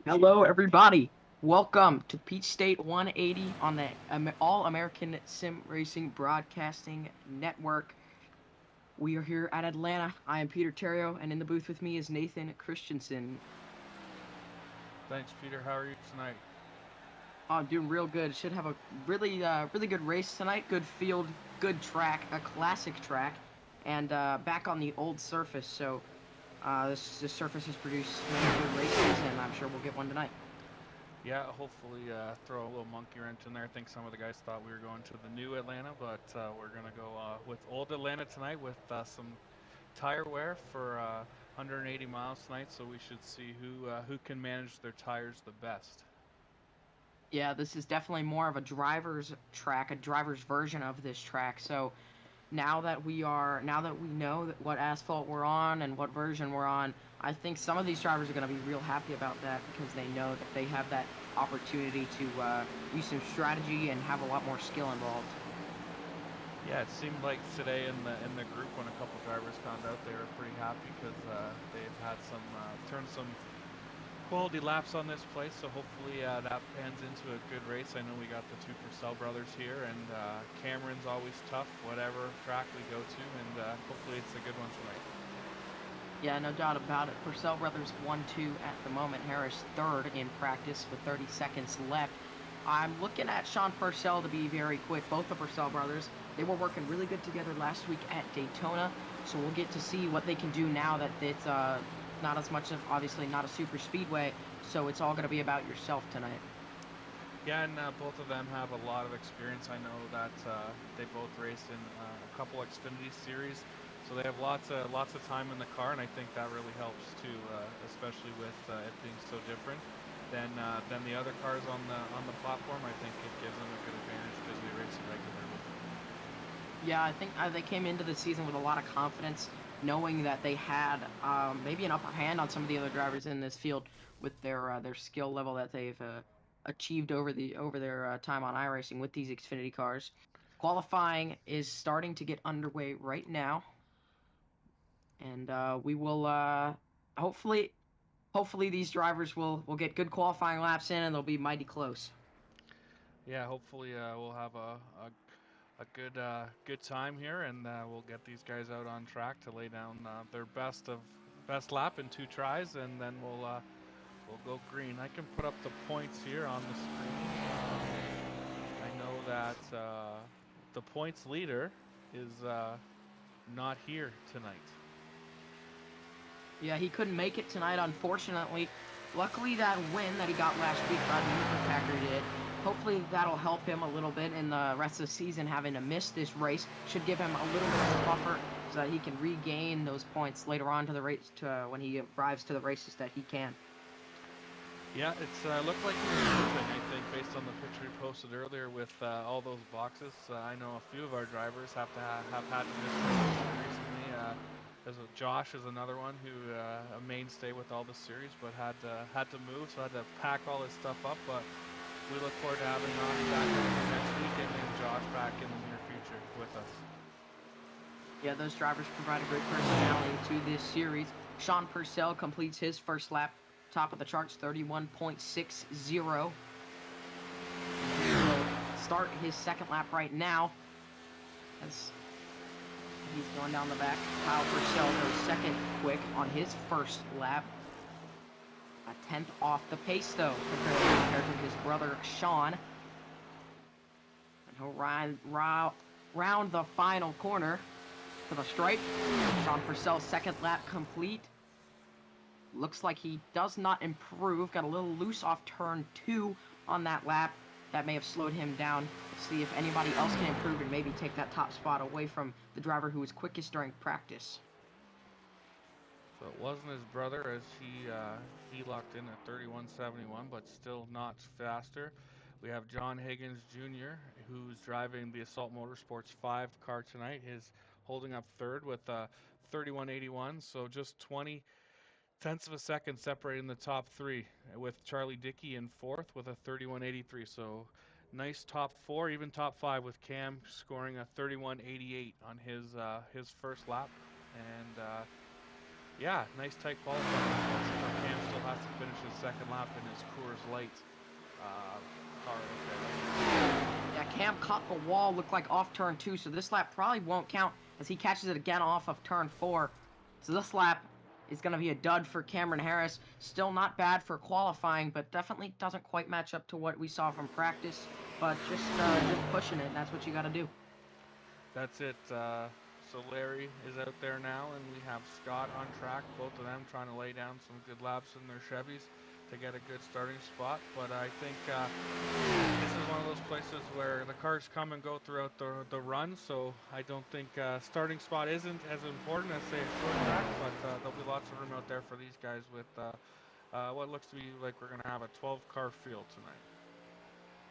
Hello, everybody. Welcome to Peach State 180 on the All American Sim Racing Broadcasting Network. We are here at Atlanta. I am Peter Terrio, and in the booth with me is Nathan Christensen. Thanks, Peter. How are you tonight? I'm doing real good. Should have a really good race tonight. Good field, good track, a classic track, and back on the old surface. So this surface has produced many good races, and I'm sure we'll get one tonight. Yeah, hopefully throw a little monkey wrench in there. I think some of the guys thought we were going to the new Atlanta, but we're going to go with old Atlanta tonight with some tire wear for 180 miles tonight. So we should see who can manage their tires the best. Yeah, this is definitely more of a driver's track, a driver's version of this track. So now that we know that what asphalt we're on and what version we're on, I think some of these drivers are going to be real happy about that because they know that they have that opportunity to use some strategy and have a lot more skill involved. Yeah, it seemed like today in the group when a couple drivers found out they were pretty happy because they've had some turned some quality laps on this place, so hopefully that pans into a good race. I know we got the two Purcell brothers here, and Cameron's always tough, whatever track we go to, and hopefully it's a good one tonight. Yeah, no doubt about it. Purcell Brothers 1-2 at the moment. Harris third in practice with 30 seconds left. I'm looking at Sean Purcell to be very quick. Both the Purcell brothers, they were working really good together last week at Daytona, so we'll get to see what they can do now that it's not as much of, obviously, not a super speedway, so it's all going to be about yourself tonight. Yeah, and both of them have a lot of experience. I know that they both raced in a couple Xfinity series, so they have lots of time in the car, and I think that really helps too, especially with it being so different than the other cars on the platform. I think it gives them a good advantage because they race regularly. Yeah, I think they came into the season with a lot of confidence, knowing that they had maybe an upper hand on some of the other drivers in this field with their skill level that they've achieved over their time on iRacing with these Xfinity cars. Qualifying is starting to get underway right now, and we will hopefully hopefully these drivers will get good qualifying laps in, and they'll be mighty close. Yeah, hopefully we'll have a good time here, and we'll get these guys out on track to lay down their best lap in two tries, and then we'll go green. I can put up the points here on the screen. I know that the points leader is not here tonight. Yeah, he couldn't make it tonight, unfortunately. Luckily, that win that he got last week, Brad Packer did. Hopefully, that'll help him a little bit in the rest of the season. Having to miss this race should give him a little bit of a buffer so that he can regain those points later on to the race to when he arrives to the races that he can. Yeah, it's looked like he was moving. I think based on the picture he posted earlier with all those boxes. I know a few of our drivers have had to miss races recently. Josh is another one who a mainstay with all the series, but had to move, so had to pack all his stuff up. But we look forward to having Nani back next week and Josh back in the near future with us. Yeah, those drivers provide a great personality to this series. Sean Purcell completes his first lap, top of the charts, 31.60. And he will start his second lap right now as he's going down the back. Kyle Purcell goes second quick on his first lap. A tenth off the pace, though, compared to his brother Sean. And he'll round the final corner to the stripe. Sean Purcell's second lap complete. Looks like he does not improve. Got a little loose off turn 2 on that lap. That may have slowed him down. Let's see if anybody else can improve and maybe take that top spot away from the driver who was quickest during practice. So it wasn't his brother as he locked in at 31.71, but still not faster. We have John Higgins Jr., who's driving the Assault Motorsports 5 car tonight. He's holding up third with 31.81, so just 20 tenths of a second separating the top three, with Charlie Dickey in fourth with a 31.83. So nice top four, even top five, with Cam scoring a 31.88 on his first lap, and Yeah, nice tight qualifying. Unfortunately, Cam still has to finish his second lap in his Coors Light uh, car out there. Yeah, Cam caught the wall, looked like off turn 2, so this lap probably won't count as he catches it again off of turn 4. So this lap is going to be a dud for Cameron Harris. Still not bad for qualifying, but definitely doesn't quite match up to what we saw from practice. But just pushing it, that's what you got to do. That's it. So Larry is out there now, and we have Scott on track. Both of them trying to lay down some good laps in their Chevys to get a good starting spot. But I think this is one of those places where the cars come and go throughout the run. So I don't think starting spot isn't as important as say a short track. But there'll be lots of room out there for these guys with what looks to be like we're going to have a 12-car field tonight.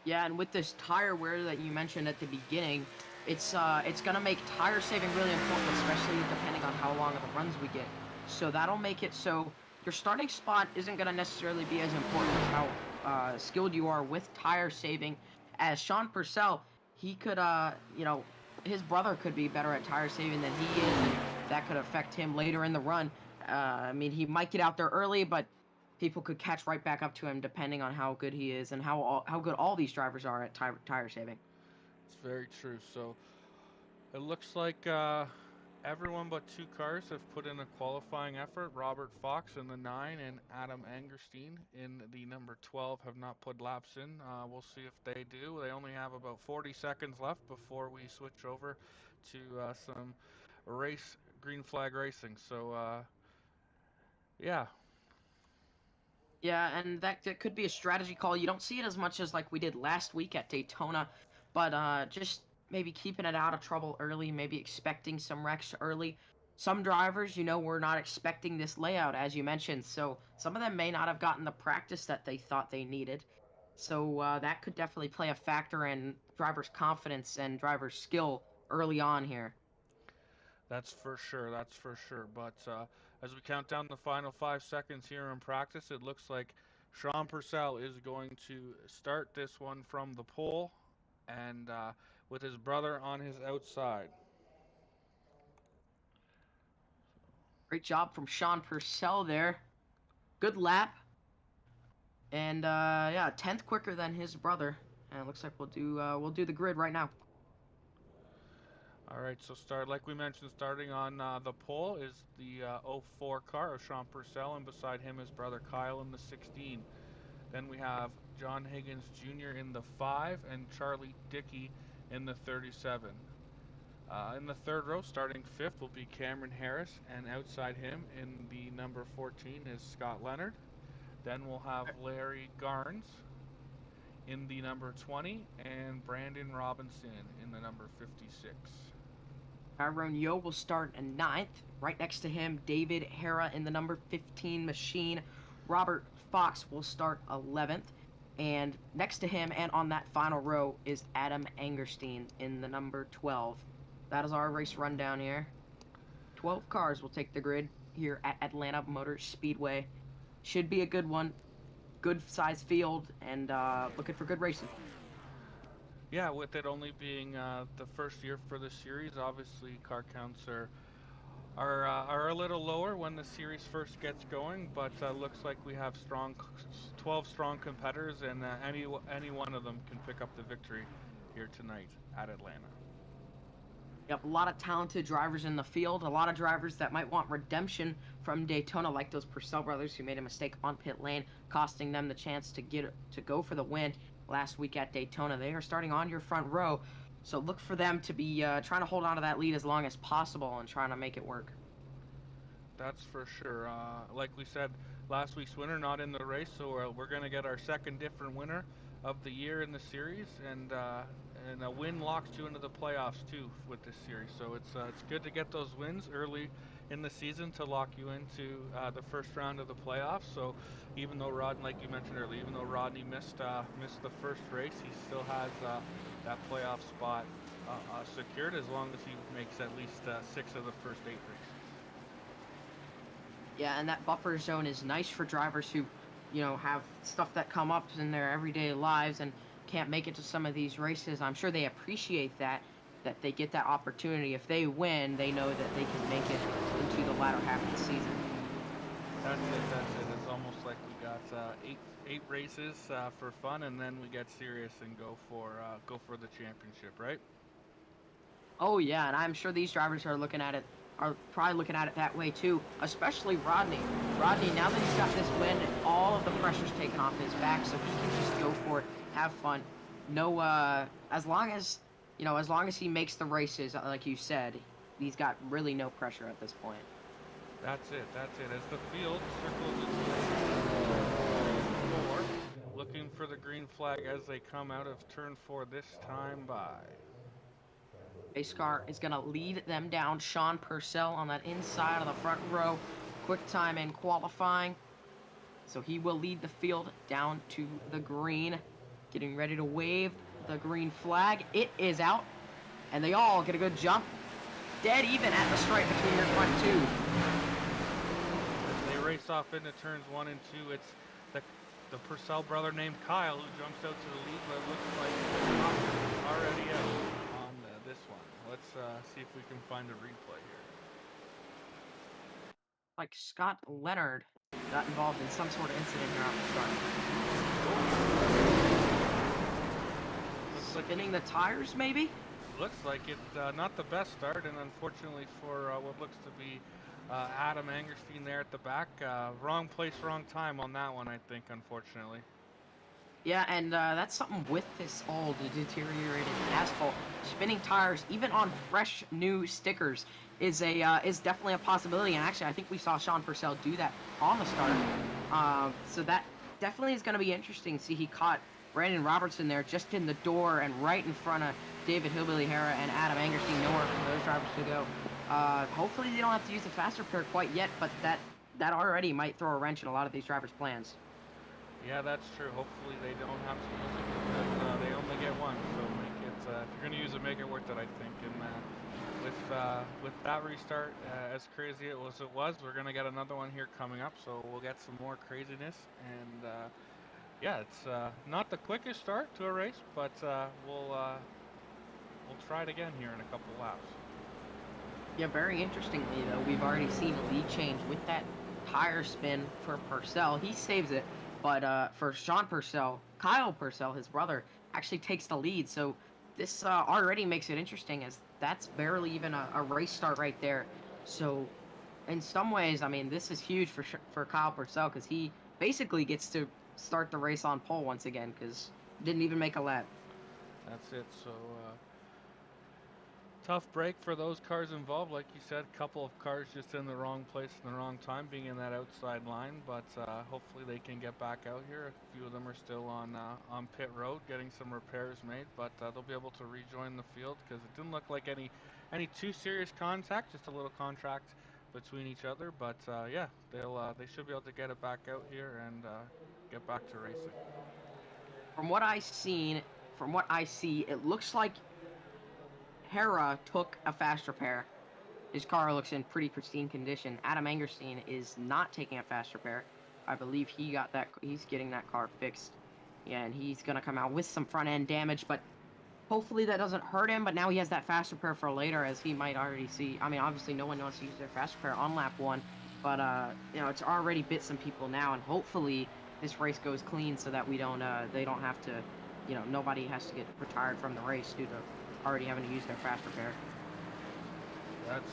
Yeah, and with this tire wear that you mentioned at the beginning, it's gonna make tire saving really important, especially depending on how long of the runs we get. So that'll make it so your starting spot isn't gonna necessarily be as important as how skilled you are with tire saving. As Sean Purcell, he could his brother could be better at tire saving than he is, and that could affect him later in the run. I mean, he might get out there early, but people could catch right back up to him depending on how good he is and how good all these drivers are at tire saving. It's very true. So it looks like everyone but two cars have put in a qualifying effort. Robert Fox in the 9 and Adam Angerstein in the number 12 have not put laps in. We'll see if they do. They only have about 40 seconds left before we switch over to some green flag racing. So, yeah, Yeah, and that could be a strategy call. You don't see it as much as like we did last week at Daytona, but just maybe keeping it out of trouble early, maybe expecting some wrecks early. Some drivers, were not expecting this layout, as you mentioned, so some of them may not have gotten the practice that they thought they needed. So that could definitely play a factor in drivers' confidence and drivers' skill early on here. that's for sure. That's for sure. But as we count down the final 5 seconds here in practice, it looks like Sean Purcell is going to start this one from the pole and with his brother on his outside. Great job from Sean Purcell there. Good lap. And yeah, 10th quicker than his brother. And it looks like we'll do the grid right now. All right, so like we mentioned, starting on the pole is the '04 car of Sean Purcell, and beside him his brother Kyle in the 16. Then we have John Higgins Jr. in the 5 and Charlie Dickey in the 37. In the third row, starting fifth, will be Cameron Harris, and outside him in the number 14 is Scott Leonard. Then we'll have Larry Garnes in the number 20 and Brandon Robinson in the number 56. Tyrone Yo will start in ninth. Right next to him, David Hera in the number 15 machine. Robert Fox will start 11th. And next to him and on that final row is Adam Angerstein in the number 12. That is our race rundown here. 12 cars will take the grid here at Atlanta Motor Speedway. Should be a good one. Good size field and looking for good racing. Yeah, with it only being the first year for the series, obviously car counts are a little lower when the series first gets going. But looks like we have 12 strong competitors, and any one of them can pick up the victory here tonight at Atlanta. Yep, a lot of talented drivers in the field. A lot of drivers that might want redemption from Daytona, like those Purcell brothers who made a mistake on pit lane, costing them the chance to go for the win last week at Daytona. They are starting on your front row, so look for them to be trying to hold on to that lead as long as possible and trying to make it work. That's for sure. Like we said, last week's winner not in the race, so we're going to get our second different winner of the year in the series, and a win locks you into the playoffs too with this series. So it's good to get those wins early in the season to lock you into the first round of the playoffs. So even though like you mentioned earlier, even though Rodney missed the first race, he still has that playoff spot secured as long as he makes at least 6 of the first 8 races. Yeah, and that buffer zone is nice for drivers who, have stuff that come up in their everyday lives and can't make it to some of these races. I'm sure they appreciate that they get that opportunity. If they win, they know that they can make it into the latter half of the season. That's it. That's it. It's almost like we got eight races for fun, and then we get serious and go for the championship, right? Oh yeah, and I'm sure these drivers are probably looking at it that way too, especially Rodney. Rodney, now that he's got this win, all of the pressure's taken off his back, so he can just go for it, have fun. No, as long as as long as he makes the races, like you said, he's got really no pressure at this point. That's it. That's it. As the field circles its way turn four, looking for the green flag as they come out of turn four this time by. Pace car is going to lead them down. Sean Purcell on that inside of the front row. Quick time in qualifying. So he will lead the field down to the green. Getting ready to wave the green flag. It is out. And they all get a good jump. Dead even at the stripe between their front two. As they race off into turns one and two, it's the Purcell brother named Kyle who jumps out to the lead, but it looks like he's already out on this one. Let's see if we can find a replay here. Like Scott Leonard got involved in some sort of incident here on the start. Spinning the tires, maybe? Looks like it's not the best start, and unfortunately for what looks to be Adam Angerstein there at the back, wrong place, wrong time on that one, I think, unfortunately. Yeah, and that's something with this old deteriorated asphalt. Spinning tires, even on fresh new stickers, is definitely a possibility. And actually, I think we saw Sean Purcell do that on the start. So that definitely is going to be interesting. See, he caught Brandon Robertson there just in the door and right in front of David Hillbilly Hara and Adam Angerstein. Nowhere for those drivers to go. Hopefully, they don't have to use the faster pair quite yet, but that already might throw a wrench in a lot of these drivers' plans. Yeah, that's true. Hopefully they don't have to use it because they only get one. So make it, if you're going to use it, make it worth it, I think. And with that restart, as crazy it was, we're going to get another one here coming up. So we'll get some more craziness. And yeah, it's not the quickest start to a race, but we'll try it again here in a couple laps. Yeah, very interestingly though, we've already seen a lead change with that tire spin for Purcell. He saves it. But for Sean Purcell, Kyle Purcell, his brother, actually takes the lead. So this already makes it interesting, as that's barely even a race start right there. So in some ways, I mean, this is huge for Kyle Purcell, because he basically gets to start the race on pole once again, because didn't even make a lap. That's it. So tough break for those cars involved. Like you said, a couple of cars just in the wrong place in the wrong time, being in that outside line. But hopefully they can get back out here. A few of them are still on pit road getting some repairs made, but they'll be able to rejoin the field because it didn't look like any too serious contact, just a little contact between each other. But yeah, they should be able to get it back out here and get back to racing. From what I see, it looks like Hera took a fast repair. His car looks in pretty pristine condition. Adam Angerstein is not taking a fast repair. I believe he's getting that car fixed. Yeah, and he's gonna come out with some front end damage, but hopefully that doesn't hurt him. But now he has that fast repair for later, as he might already see. I mean, obviously no one wants to use their fast repair on lap one, but it's already bit some people now, and hopefully this race goes clean so that they don't have to, nobody has to get retired from the race due to already having to use their fast repair. That's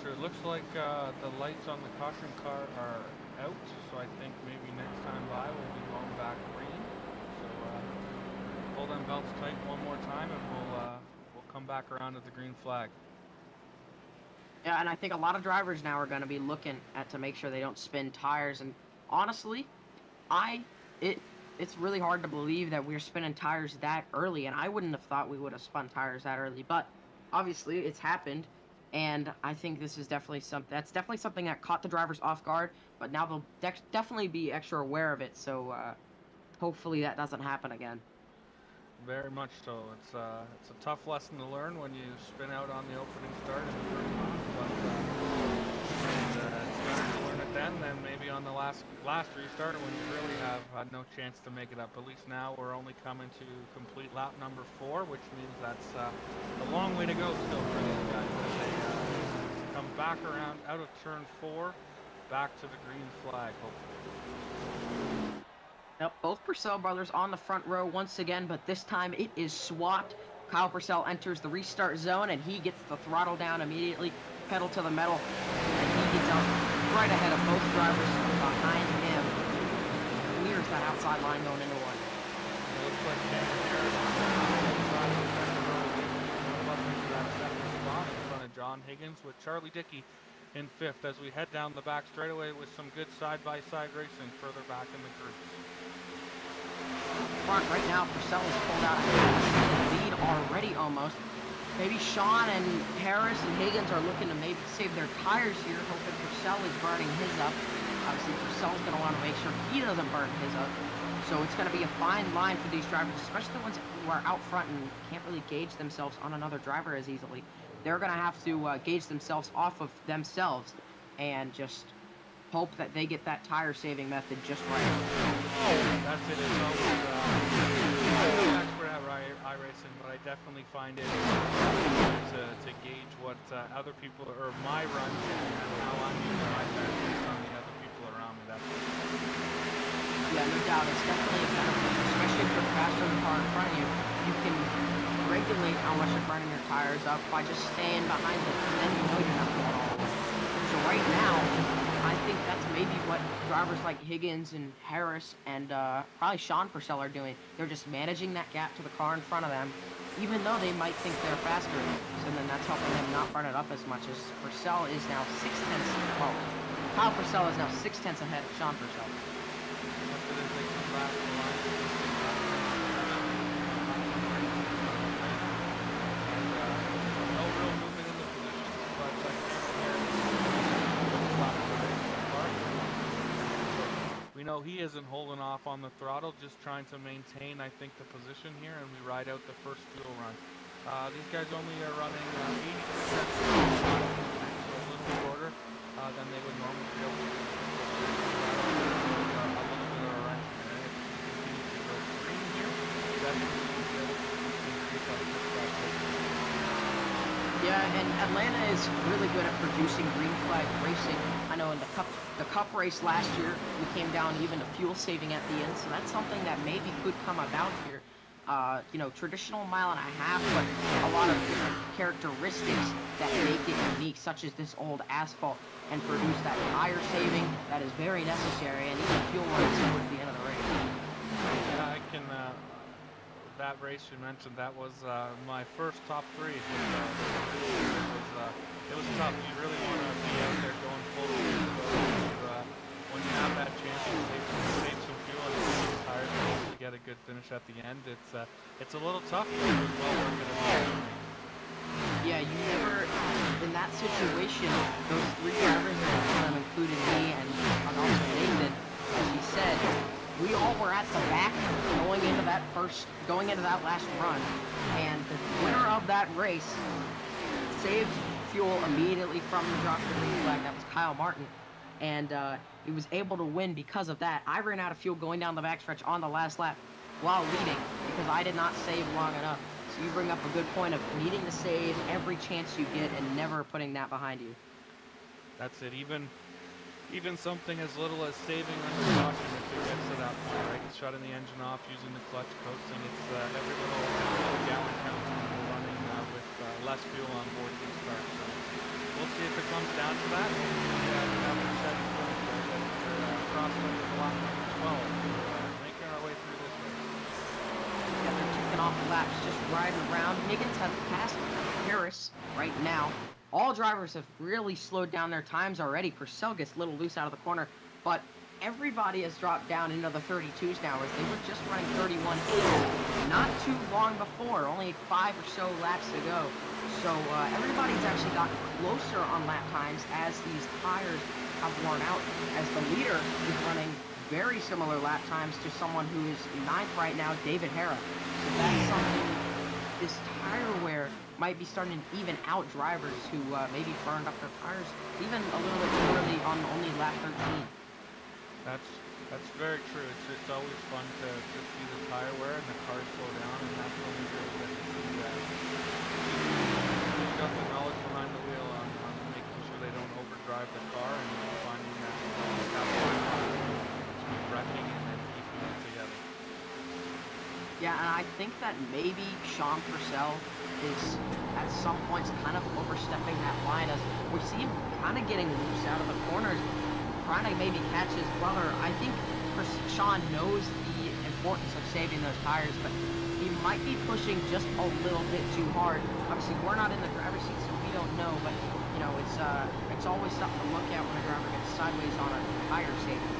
true. It looks like the lights on the caution car are out, so I think maybe next time by we'll be going back green. So pull them belts tight one more time, and we'll come back around to the green flag. Yeah, and I think a lot of drivers now are going to be looking to make sure they don't spin tires. And honestly, it's really hard to believe that we're spinning tires that early, and I wouldn't have thought we would have spun tires that early. But obviously, it's happened. And I think this is definitely something that caught the drivers off guard, but now they'll definitely be extra aware of it. So hopefully that doesn't happen again. Very much so. It's a tough lesson to learn when you spin out on the opening start in the first round, but it's better to learn it then than maybe on the last restart when you really have had no chance to make it up. At least now we're only coming to complete lap number 4, which means that's a long way to go still for these guys as they come back around out of turn 4. back to the green flag, hopefully. Yep, both Purcell brothers on the front row once again, but this time it is swapped. Kyle Purcell enters the restart zone, and he gets the throttle down immediately, pedal to the metal, and he gets out right ahead of both drivers behind him. Clears that outside line going into one. It looks like Cameron Harris is outside of the center row, move up into that second spot in front of John Higgins with Charlie Dickey in fifth as we head down the back straightaway with some good side-by-side racing further back in the groups. Front right now, Purcell has pulled out a lead already almost. Maybe Sean and Harris and Higgins are looking to maybe save their tires here, hoping Purcell is burning his up. Obviously, Purcell's going to want to make sure he doesn't burn his up. So it's going to be a fine line for these drivers, especially the ones who are out front and can't really gauge themselves on another driver as easily. They're going to have to gauge themselves off of themselves and just hope that they get that tire saving method just right. That's it. It's always I'm no expert at iRacing, but I definitely find it to gauge what other people or my runs and how I'm using my tires based on the other people around me. Yeah, no doubt. It's definitely a benefit, especially if you're faster than the car in front of you. You can regulate how much you're burning your tires up by just staying behind it, and then you know you're not going all the way. So right now, I think that's maybe what drivers like Higgins and Harris and probably Sean Purcell are doing. They're just managing that gap to the car in front of them, even though they might think they're faster. So then that's helping them not burn it up as much as Purcell is now 6/10. Well, Kyle Purcell is now 6/10 ahead of Sean Purcell. We know he isn't holding off on the throttle, just trying to maintain, I think, the position here, and we ride out the first fuel run. These guys only are running 80%, so a little shorter than they would normally be able to do. A little bit of a wrench here, and if we continue to go green here, definitely be able to increase our pushback. Yeah, and Atlanta is really good at producing green flag racing. I know in the cup race last year, we came down even to fuel saving at the end, so that's something that maybe could come about here. You know, traditional mile and a half, but a lot of different characteristics that make it unique, such as this old asphalt, and produce that tire saving that is very necessary, and even fuel runs towards the end of the race. Yeah, I can. That race you mentioned, that was my first top three. It was tough. You really want to be out there going full when you have that chance to save some fuel and save some tires to get a good finish at the end. It's a little tough, but it was well worth it. Yeah, you never, in that situation, those three drivers, including me and also Nathan, as he said, we all were at the back going into that last run, and the winner of that race saved fuel immediately from the drop to the green flag. That was Kyle Martin, and he was able to win because of that. I ran out of fuel going down the backstretch on the last lap while leading because I did not save long enough. So you bring up a good point of needing to save every chance you get and never putting that behind you. That's it. Even something as little as saving under caution if it gets to that point, right? Shutting the engine off, using the clutch, coasting. It's every little gallon counts when we're running with less fuel on board these cars. So we'll see if it comes down to that. We have a steady finish there. We're crossing over the lap number 12. We're making our way through this race. Yeah, they're kicking off the laps, just riding around. Higgins has passed Harris right now. All drivers have really slowed down their times already. Purcell gets a little loose out of the corner, but everybody has dropped down into the 32s now, as they were just running 31.8 not too long before, only 5 or so laps to go. So everybody's actually gotten closer on lap times as these tires have worn out, as the leader is running very similar lap times to someone who is 9th right now, David Harra. So that's something, this tire wear might be starting to even out drivers who maybe burned up their tires even a little bit early on only lap 13. That's very true. It's always fun to see the tire wear and the cars slow down, and that's when we really get to see that. Got the knowledge behind the wheel on making sure they don't overdrive the car and finding that Yeah, and I think that maybe Sean Purcell is at some points kind of overstepping that line as we see him kind of getting loose out of the corners, trying to maybe catch his brother. I think Sean knows the importance of saving those tires, but he might be pushing just a little bit too hard. Obviously, we're not in the driver's seat, so we don't know, but you know, it's always something to look at when a driver gets sideways on a tire safety.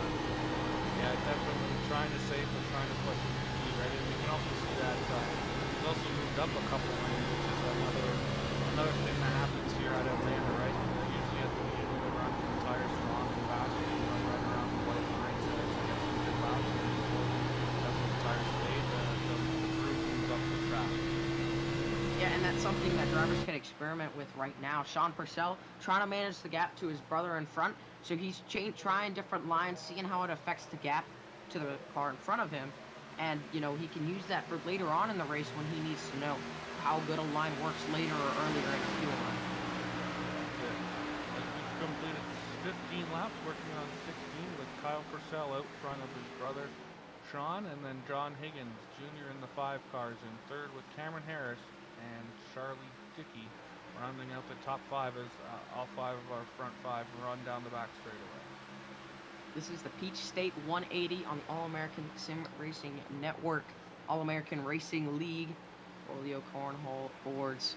Yeah, definitely trying to save but trying to push him to right? And we can also see that he's also moved up a couple lanes, which is another thing that happens here at Atlanta, right? Usually at the beginning of the run, the tires strong and fast, and you run right around the white lines and actually get some good laps. That's when the tires fade, the crew moves up the track. Yeah, and that's something that drivers can experiment with right now. Sean Purcell trying to manage the gap to his brother in front, so he's trying different lines, seeing how it affects the gap to the car in front of him, and you know he can use that for later on in the race when he needs to know how good a line works later or earlier in the fuel run. Good. He's completed 15 laps, working on 16 with Kyle Purcell out front of his brother Sean, and then John Higgins Jr. in the 5 cars in third with Cameron Harris and Charlie Dickey rounding out the top 5 as all 5 of our front 5 run down the back straightaway. This is the Peach State 180 on the All-American Sim Racing Network, All-American Racing League, Holio Cornhole Boards,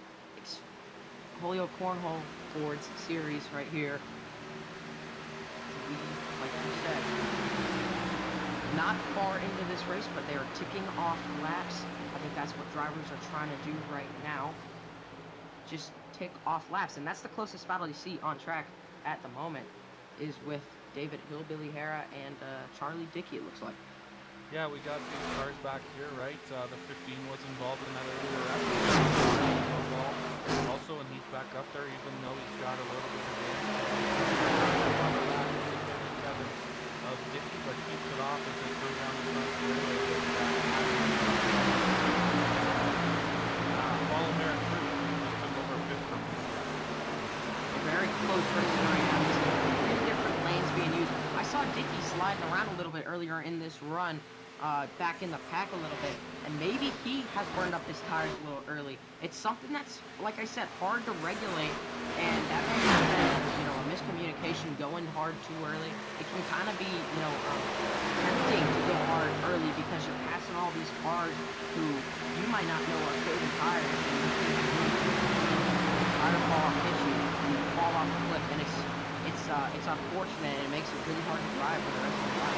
Holio Cornhole Boards series right here. Like you said, not far into this race, but they are ticking off laps. I think that's what drivers are trying to do right now. Just tick off laps, and that's the closest battle you see on track at the moment, is with David Hillbilly Hara and Charlie Dickey, it looks like. Yeah, we got these cars back here, right? The 15 was involved in that earlier wreck. Also, and he's back up there, even though he's got a little bit of damage. Of Dickey, but keeps it off as they go down the front straightaway. All-American crew just took over 5th from him. A very close race right now. Three different lanes being used. I saw Dickey sliding around a little bit earlier in this run, back in the pack a little bit, and maybe he has burned up his tires a little early. It's something that's, like I said, hard to regulate, and that may have been, you know, a miscommunication going hard too early. It can kind of be, you know, tempting to go hard early because you're passing all these cars who you might not know are fading tires, and you think tire fall off, hit you, and you fall off the cliff, and it's unfortunate, and it makes it really hard to drive for the rest of the time.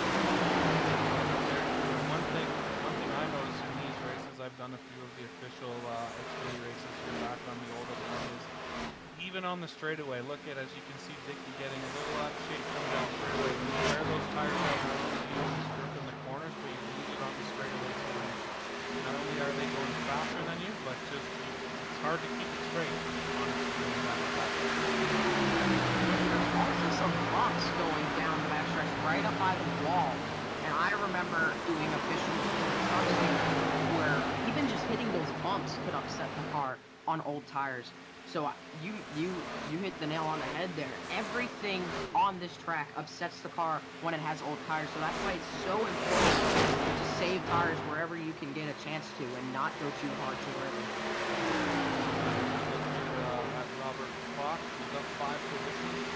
One thing I noticed in these races, I've done a few of the official Xfinity races here back on the older ones. Even on the straightaway, look at, as you can see, Dickey getting a little out of shape coming down the straightaway. When you wear those tires out, you use this grip in the corners, but you lose it on the straightaway. So not only are they going faster than you, but just it's hard to keep it straight. There's also some bumps going down the backstretch right up by the wall. And I remember doing official truck safety where even just hitting those bumps could upset the car on old tires. So you hit the nail on the head there. Everything on this track upsets the car when it has old tires. So that's why it's so important to save tires wherever you can get a chance to and not go too hard too early. At Robert Fox, he's up 5 positions.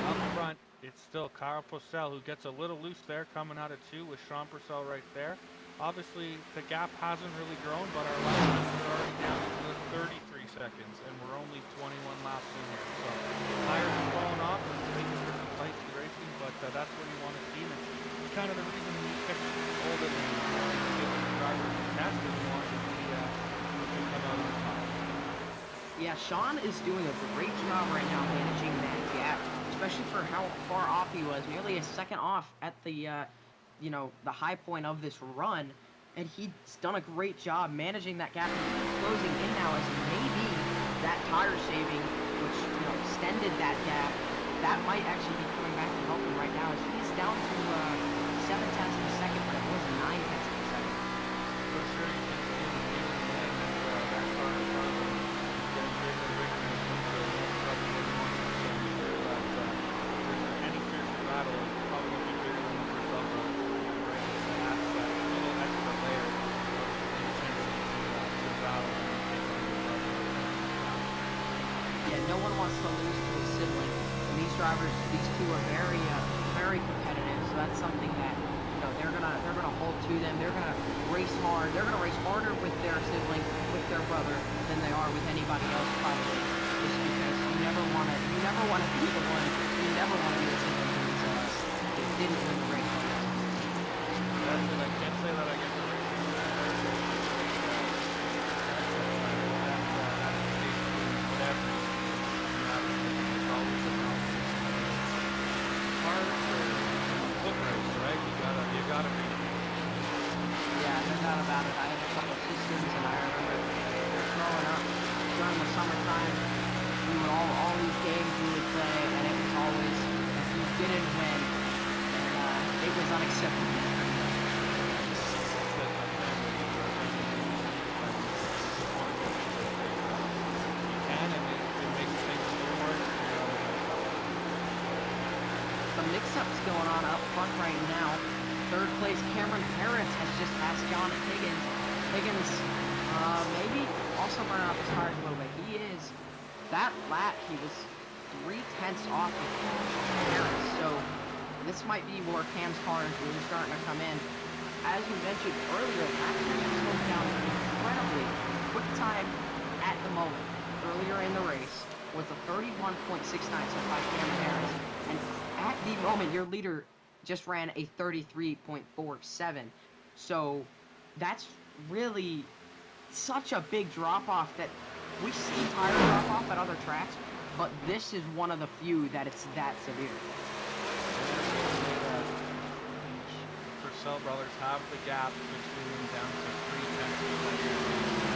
Up front, it's still Kyle Purcell who gets a little loose there, coming out of 2 with Sean Purcell right there. Obviously, the gap hasn't really grown, but our lap times are already down to 33 seconds, and we're only 21 laps in here. So, tires are falling off, and it's making for some feisty racing, but that's what you want to see. And it's kind of the reason we picked older than give the drivers a test, and we want to see who can come out on top. Yeah, Sean is doing a great job right now managing that gap, especially for how far off he was, nearly a second off at the, you know, the high point of this run, and he's done a great job managing that gap and closing in now as maybe that tire saving, which, you know, extended that gap, that might actually be coming back to help him right now as he's down to 7 tenths per second, but it was 9 tenths per second. For sure, you can see the lead in the lane, and that car in front of him is getting bigger and bigger. no one wants to lose to a sibling. And these drivers, these two are very competitive. So that's something that they're gonna hold to them. They're gonna race hard. They're gonna race harder with their sibling, with their brother, than they are with anybody else, probably. Just because you never want to be the one. You never want to be the sibling who didn't win the race. That's it. I can't say that I get the race. Yeah, no doubt about it. I have a couple of sisters, and I remember growing up during the summertime, we would all these games we would play, and it was always if you didn't win, then it was unacceptable. The mix-up's going on up front right now. Third place, Cameron Harris has just passed John Higgins. Higgins, maybe also burning off his tires a little bit. He is, that lap, he was 3/10 off of Harris. So this might be where Cam's car is really starting to come in. As you mentioned earlier, lap time has slowed down incredibly. Quick time at the moment, earlier in the race, was a 31.69, so by Cameron Harris. And at the moment, your leader just ran a 33.47. So that's really such a big drop-off that we see tire drop-off at other tracks, but this is one of the few that it's that severe. Purcell brothers have the gap between them down to 3/10 of a second.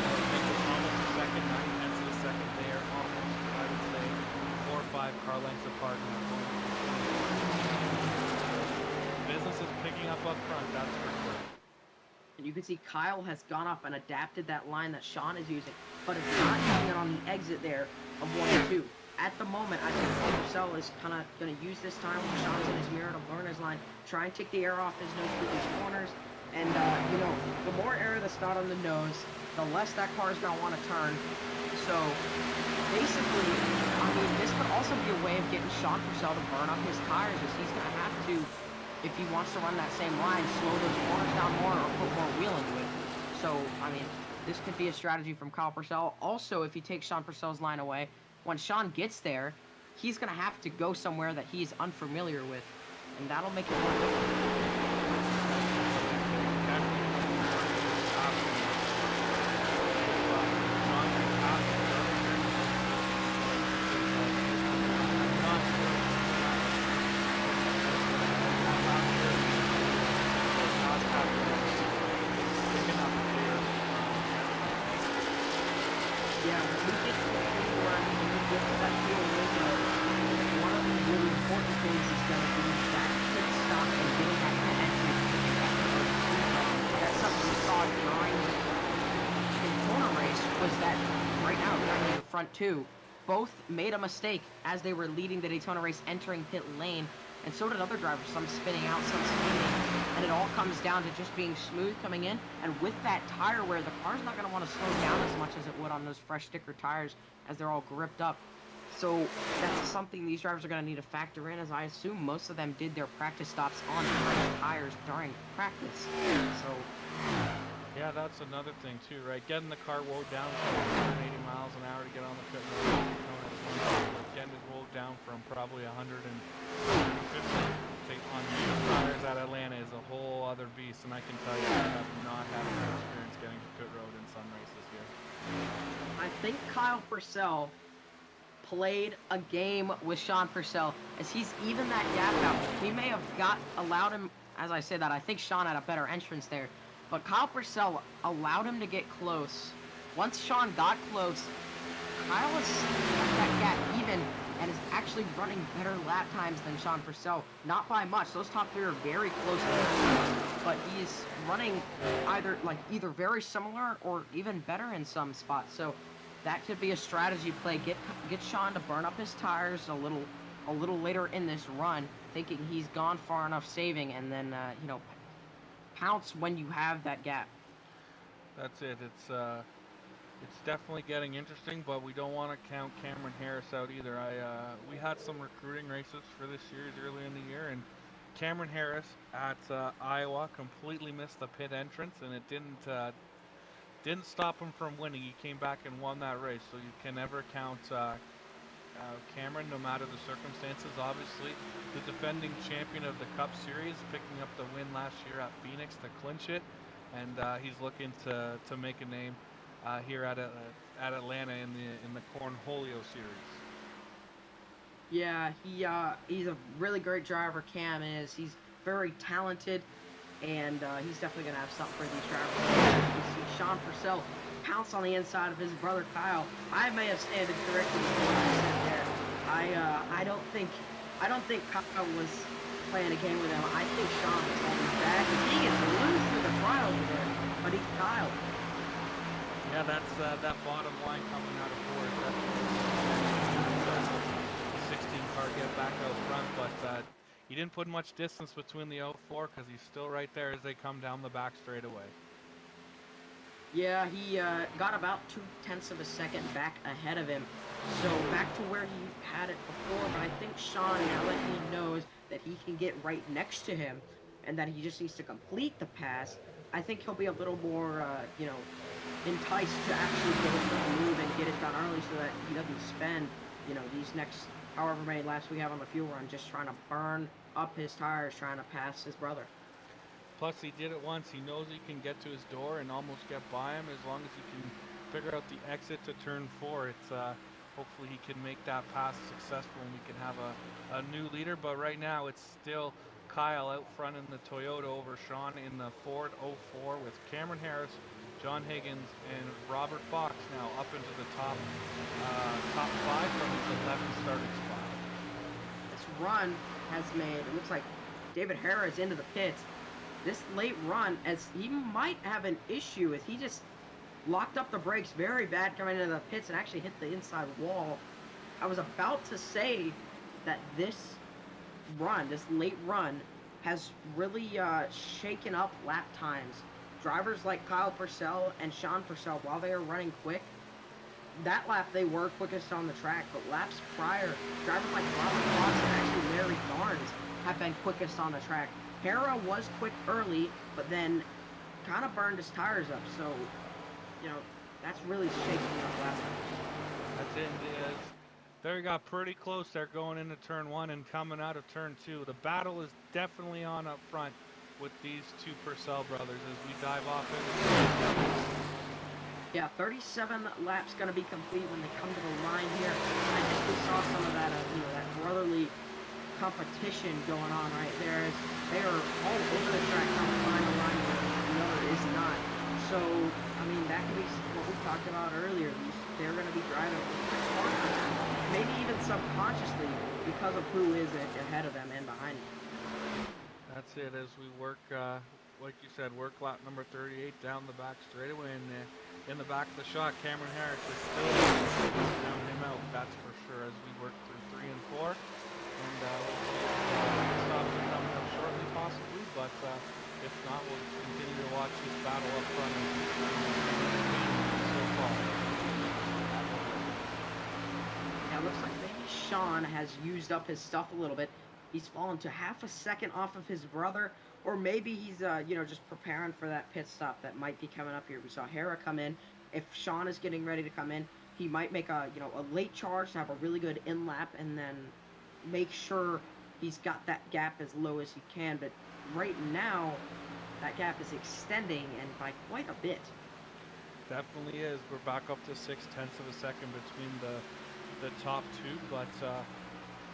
I think it's almost a second, 9/10 of a second. They are almost, I would say, 4 or 5 car lengths apart now. Business is picking up front, that's for sure. And you can see Kyle has gone up and adapted that line that Sean is using, but is not using it on the exit there of 1 and 2. At the moment, I think Purcell is kind of going to use this time when Sean's in his mirror to learn his line, try and take the air off his nose through these corners, and the more air that's not on the nose, the less that car is going to want to turn. So basically, I mean, this could also be a way of getting Sean Purcell to burn up his tires, as he's going to have to, if he wants to run that same line, slow those corners down more or put more wheel into it. So, I mean, this could be a strategy from Kyle Purcell. Also, if he takes Sean Purcell's line away, when Sean gets there, he's going to have to go somewhere that he's unfamiliar with, and that'll make it more difficult. Two both made a mistake as they were leading the Daytona race entering pit lane, and so did other drivers, some spinning out, some spinning, and it all comes down to just being smooth coming in, and with that tire wear, the car's not going to want to slow down as much as it would on those fresh sticker tires as they're all gripped up. So that's something these drivers are going to need to factor in, as I assume most of them did their practice stops on fresh tires during practice. So yeah, that's another thing too, right? Getting the car woed down from 180 miles an hour to get on the pit road. Getting it rolled down from probably 150 on used tires at Atlanta is a whole other beast, and I can tell you I have not had a good experience getting to pit road in some races here. I think Kyle Purcell played a game with Sean Purcell as he's even that gap out. He may have allowed him, as I say that, I think Sean had a better entrance there. But Kyle Purcell allowed him to get close. Once Sean got close, Kyle has kept that gap even and is actually running better lap times than Sean Purcell. Not by much. Those top three are very close to him. But he's running either very similar or even better in some spots. So that could be a strategy play. Get Sean to burn up his tires a little later in this run, thinking he's gone far enough saving, and then pounce when you have that gap. That's it. It's It's definitely getting interesting, but we don't want to count Cameron Harris out either. We had some recruiting races for this series early in the year, and Cameron Harris at Iowa completely missed the pit entrance, and it didn't stop him from winning. He came back and won that race, so you can never count Cameron, no matter the circumstances. Obviously, the defending champion of the Cup Series, picking up the win last year at Phoenix to clinch it, and he's looking to make a name here at Atlanta in the Cornholio series. Yeah, he's a really great driver. Cam is. He's very talented, and he's definitely gonna have something for these drivers. You see Sean Purcell pounce on the inside of his brother Kyle. I may have stated correctly what I said there. I don't think Kyle was playing a game with him. I think Sean was holding back. He gets loose through the trials there, but he's Kyle. Yeah, that's that bottom line coming out of fourth. The 16 car get back out front, but he didn't put much distance between the 04 because he's still right there as they come down the back straightaway. Yeah, he got about 0.2 of a second back ahead of him. So back to where he had it before, but I think Sean, now that he knows that he can get right next to him and that he just needs to complete the pass, I think he'll be a little more, enticed to actually get it to move and get it done early so that he doesn't spend, these next however many laps we have on the fuel run just trying to burn up his tires trying to pass his brother. Plus, he did it once. He knows he can get to his door and almost get by him as long as he can figure out the exit to turn 4. It's hopefully he can make that pass successful and we can have a new leader. But right now, it's still Kyle out front in the Toyota over Sean in the Ford 04 with Cameron Harris, John Higgins, and Robert Fox now up into the top 5 from his 11th starting spot. This run has made, it looks like David Harris into the pits. This late run, as he might have an issue with, he just locked up the brakes very bad coming into the pits and actually hit the inside wall. I was about to say that this late run, has really shaken up lap times. Drivers like Kyle Purcell and Sean Purcell, while they are running quick, that lap they were quickest on the track, but laps prior, drivers like Robert Fox and actually Larry Garnes have been quickest on the track. Hera was quick early, but then kind of burned his tires up, so, that's really shaking up lap times. That's it. They got pretty close there going into turn 1 and coming out of turn 2. The battle is definitely on up front with these two Purcell brothers as we dive off into. Yeah, 37 laps going to be complete when they come to the line here. I think we saw some of that, that brotherly competition going on right there. As they are all over the track trying to find a line where the other is not. So, I mean, that could be what we talked about earlier. They're going to be driving maybe even subconsciously because of who is ahead of them and behind them. That's it as we work, like you said, work lap number 38 down the back straightaway. And in the back of the shot, Cameron Harris is still down him out, that's for sure, as we work through 3 and 4. And stops are coming up shortly, possibly, but if not, we'll continue to watch this battle up front so far. Yeah, it looks like maybe Sean has used up his stuff a little bit. He's fallen to half a second off of his brother, or maybe he's, just preparing for that pit stop that might be coming up here. We saw Hera come in. If Sean is getting ready to come in, he might make a late charge to have a really good in lap and then make sure he's got that gap as low as he can. But right now, that gap is extending and by quite a bit. Definitely is. We're back up to 0.6 of a second between the top two, but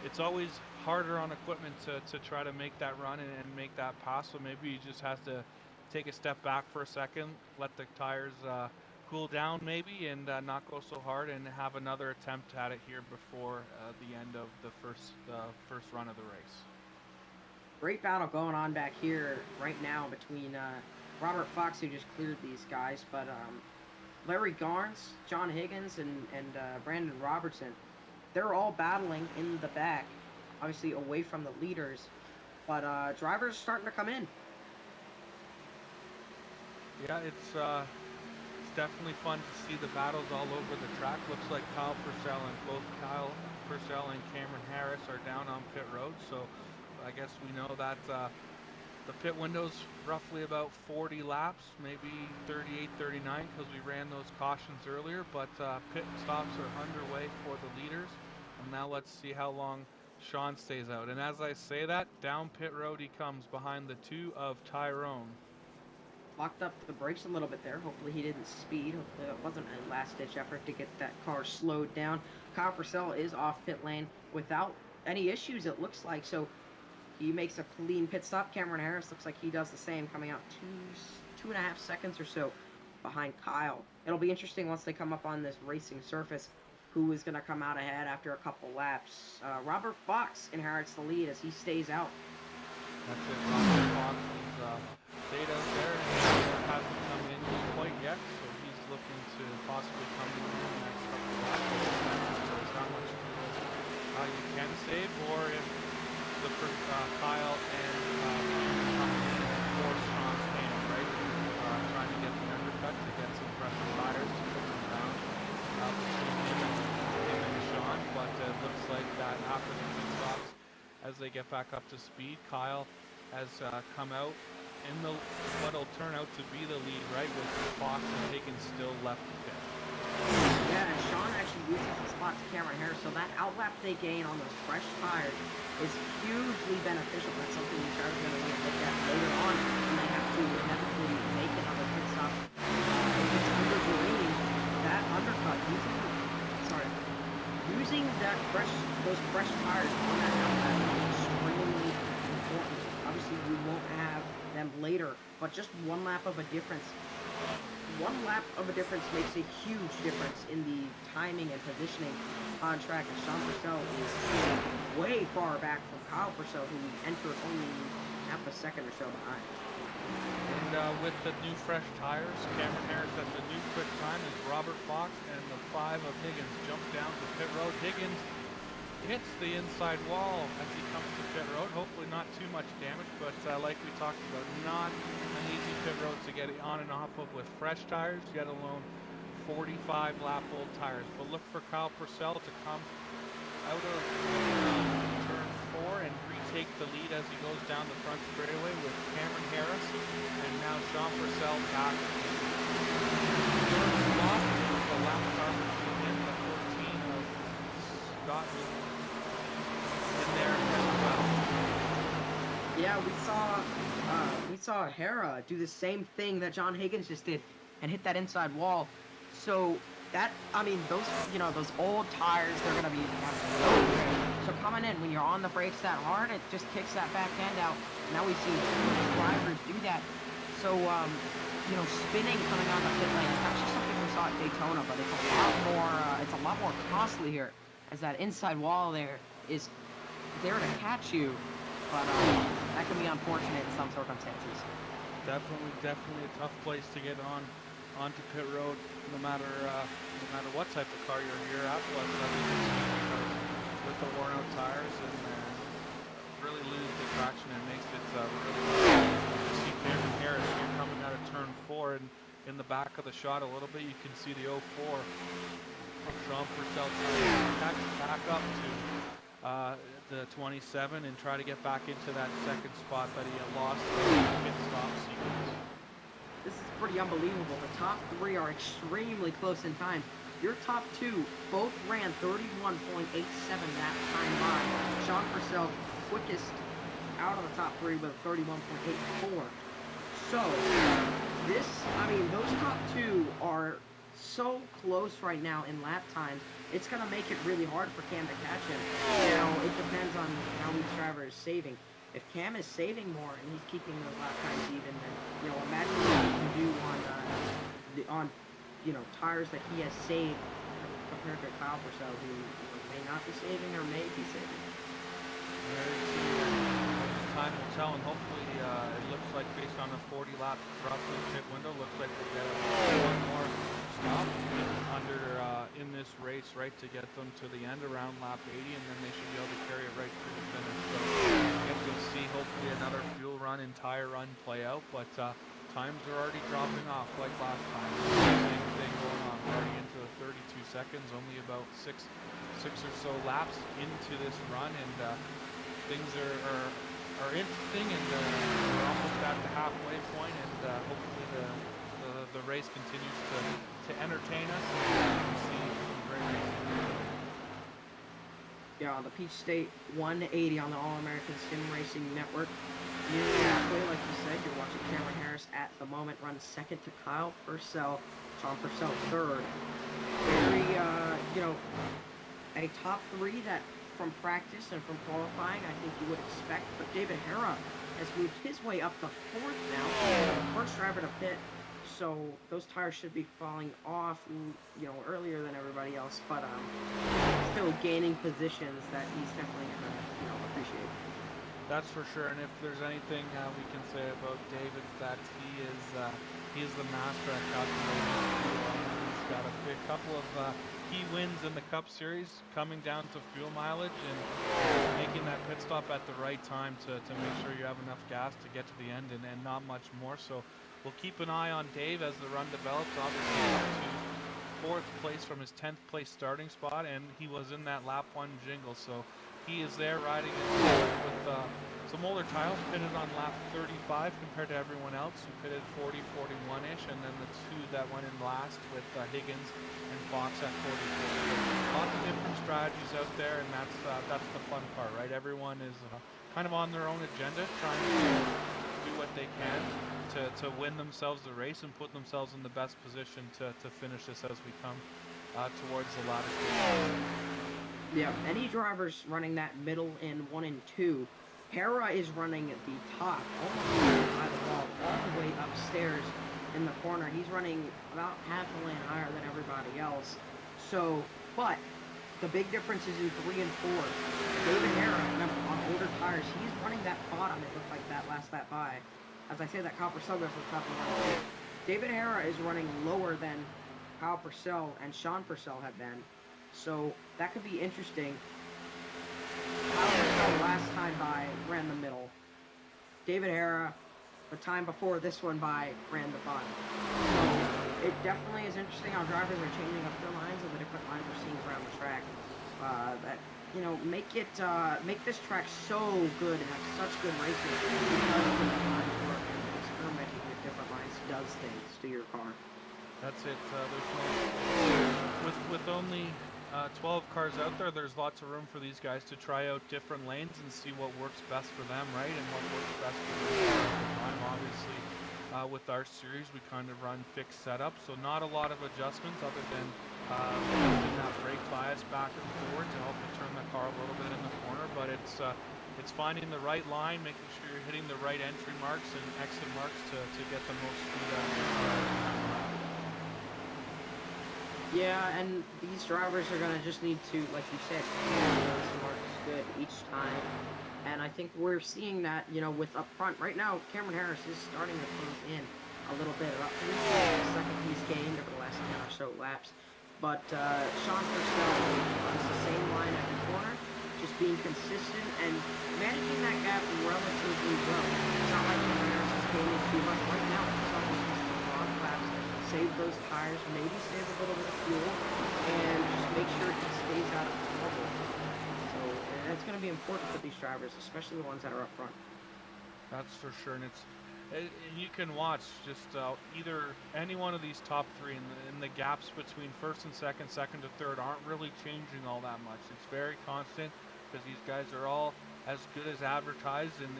it's always harder on equipment to try to make that run and make that pass. So maybe he just has to take a step back for a second, let the tires cool down maybe, and not go so hard, and have another attempt at it here before the end of the first run of the race. Great battle going on back here right now between Robert Fox, who just cleared these guys, but Larry Garnes, John Higgins, and Brandon Robertson, they're all battling in the back, obviously away from the leaders, but drivers are starting to come in. Yeah, it's definitely fun to see the battles all over the track. Looks like both Kyle Purcell and Cameron Harris are down on pit road. So I guess we know that the pit window's roughly about 40 laps, maybe 38, 39, because we ran those cautions earlier. But pit stops are underway for the leaders. And now let's see how long Sean stays out. And as I say that, down pit road he comes behind the 2 of Tyrone. Locked up the brakes a little bit there. Hopefully he didn't speed. Hopefully it wasn't a last-ditch effort to get that car slowed down. Kyle Purcell is off pit lane without any issues, it looks like. So he makes a clean pit stop. Cameron Harris looks like he does the same, coming out 2.5 seconds or so behind Kyle. It'll be interesting once they come up on this racing surface who is going to come out ahead after a couple laps. Robert Fox inherits the lead as he stays out. That's it. Robert Fox is stayed out there and hasn't come in quite yet, so he's looking to possibly come in the next couple of laps. There's how much you can save, or if Kyle and come in for Sean's hand, right? Trying to get the undercut to get some fresh tires to put them down between him and Sean, but it looks like that after the pit stops, as they get back up to speed, Kyle has come out in what'll turn out to be the lead, right, with Fox and Higgins still left to pit. Yeah, and Sean actually uses the spot to Cameron Harris, so that outlap they gain on those fresh tires is hugely beneficial. That's something you guys are going to want to look at later on when they have to inevitably make another pit stop. If it's under green, that undercut, using those fresh tires on that outlap is extremely important. Obviously, you won't have them later, but just one lap of a difference. One lap of a difference makes a huge difference in the timing and positioning on track. And Sean Purcell is way far back from Kyle Purcell, who entered only half a second or so behind. And with the new fresh tires, Cameron Harris at the new quick time is Robert Fox, and the 5 of Higgins jump down to pit road. Higgins hits the inside wall as he comes to pit road. Hopefully not too much damage, but like we talked about, not an easy pit road to get on and off of with fresh tires, yet alone 45 lap old tires. But look for Kyle Purcell to come out of turn 4 and retake the lead as he goes down the front straightaway with Cameron Harris, and now Sean Purcell back in third spot. The lap car between him, the 14 of Scott in there as well. Yeah, we saw Hera do the same thing that John Higgins just did and hit that inside wall. So that, I mean, those old tires, they're gonna be so coming in when you're on the brakes that hard, it just kicks that back end out. Now we've seen 2 drivers do that. So spinning coming on the pit lane, it's actually something we saw at Daytona, but it's a lot more costly here, as that inside wall there is there to catch you, but that can be unfortunate in some circumstances. Definitely a tough place to get onto pit road, no matter what type of car you're at. But with the worn out tires and really lose the traction, it makes it really hard to see Cameron Harris here coming out of turn 4, and in the back of the shot a little bit you can see the 04 from Sean Purcell trying to catch back up to the 27 and try to get back into that second spot that he had lost in the pit stop sequence. This is pretty unbelievable. The top 3 are extremely close in time. Your top 2 both ran 31.87 that time by. Sean Purcell quickest out of the top 3 with 31.84. So those top 2 are so close right now in lap times. It's going to make it really hard for Cam to catch him. Now, it depends on how each driver is saving. If Cam is saving more and he's keeping those lap times even, then, imagine what he can do on tires that he has saved compared to Kyle Purcell, who may not be saving or may be saving. Time will tell, and hopefully it looks like based on a 40 lap roughly pit window, looks like we get one more stop under in this race, right, to get them to the end around lap 80, and then they should be able to carry it right through the finish. So I guess we'll see hopefully another fuel run and tire run play out, but times are already dropping off like last time. seconds, only about six or so laps into this run, and things are interesting, and we're almost at the halfway point, and hopefully the race continues to entertain us, and we can see some great racing. Yeah, the Peach State 180 on the All-American Sim Racing Network. Nearly halfway, like you said, you're watching Cameron Harris at the moment run second to Kyle Purcell, Sean Purcell third. Very, a top three that from practice and from qualifying, I think you would expect. But David Hera has moved his way up to fourth now, first driver to pit. So those tires should be falling off, earlier than everybody else. But still gaining positions that he's definitely gonna, appreciate. That's for sure. And if there's anything we can say about David, that he is the master at calculating. He's got a big couple of key wins in the Cup Series, coming down to fuel mileage and making that pit stop at the right time to make sure you have enough gas to get to the end, and not much more. So we'll keep an eye on Dave as the run develops. Obviously, up to fourth place from his 10th place starting spot, and he was in that lap 1 jingle. So he is there riding with some older tires, pitted on lap 35 compared to everyone else who pitted 40, 41-ish, and then the two that went in last with Higgins and Fox at 44. Lots of different strategies out there, and that's the fun part, right? Everyone is kind of on their own agenda, trying to do what they can to win themselves the race and put themselves in the best position to finish this as we come towards the latter stage. Yeah, any drivers running that middle in 1 and 2, Hera is running at the top, almost by the wall, all the way upstairs in the corner. He's running about half a lane higher than everybody else. So, but the big difference is in 3 and 4. David Hera, remember, on older tires, he's running that bottom. It looked like that last lap by. As I say, that Kyle Purcell goes to the top of the line. David Hera is running lower than Kyle Purcell and Sean Purcell have been. So that could be interesting. Kyle Purcell last time by ran the middle. David Hera, the time before this one by, ran the bottom. So it definitely is interesting how drivers are changing up their lines and the different lines we're seeing around the track. That make this track so good and have such good racing because of the lines work and experimenting with different lines does things to your car. That's it. With only 12 cars out there, there's lots of room for these guys to try out different lanes and see what works best for them, right? And what works best for their time. Obviously, with our series, we kind of run fixed setups, so not a lot of adjustments other than using that brake bias back and forward to help you turn the car a little bit in the corner. But it's finding the right line, making sure you're hitting the right entry marks and exit marks to get the most speed out of it. Yeah, and these drivers are going to just need to, like you said, those marks good each time. And I think we're seeing that, with up front. Right now, Cameron Harris is starting to close in a little bit. About 3 seconds he's gained over the last 10 or so laps. But Sean Purcell runs the same line at the corner, just being consistent and managing that gap relatively well. It's not like Cameron Harris is gaining too much right now. Purcell just needs to long laps, save those tires, maybe save a little bit of fuel, and just make sure he stays out of trouble. So that's going to be important for these drivers, especially the ones that are up front. That's for sure, and you can watch just either any one of these top three, and the gaps between first and second to third aren't really changing all that much. It's very constant because these guys are all as good as advertised, and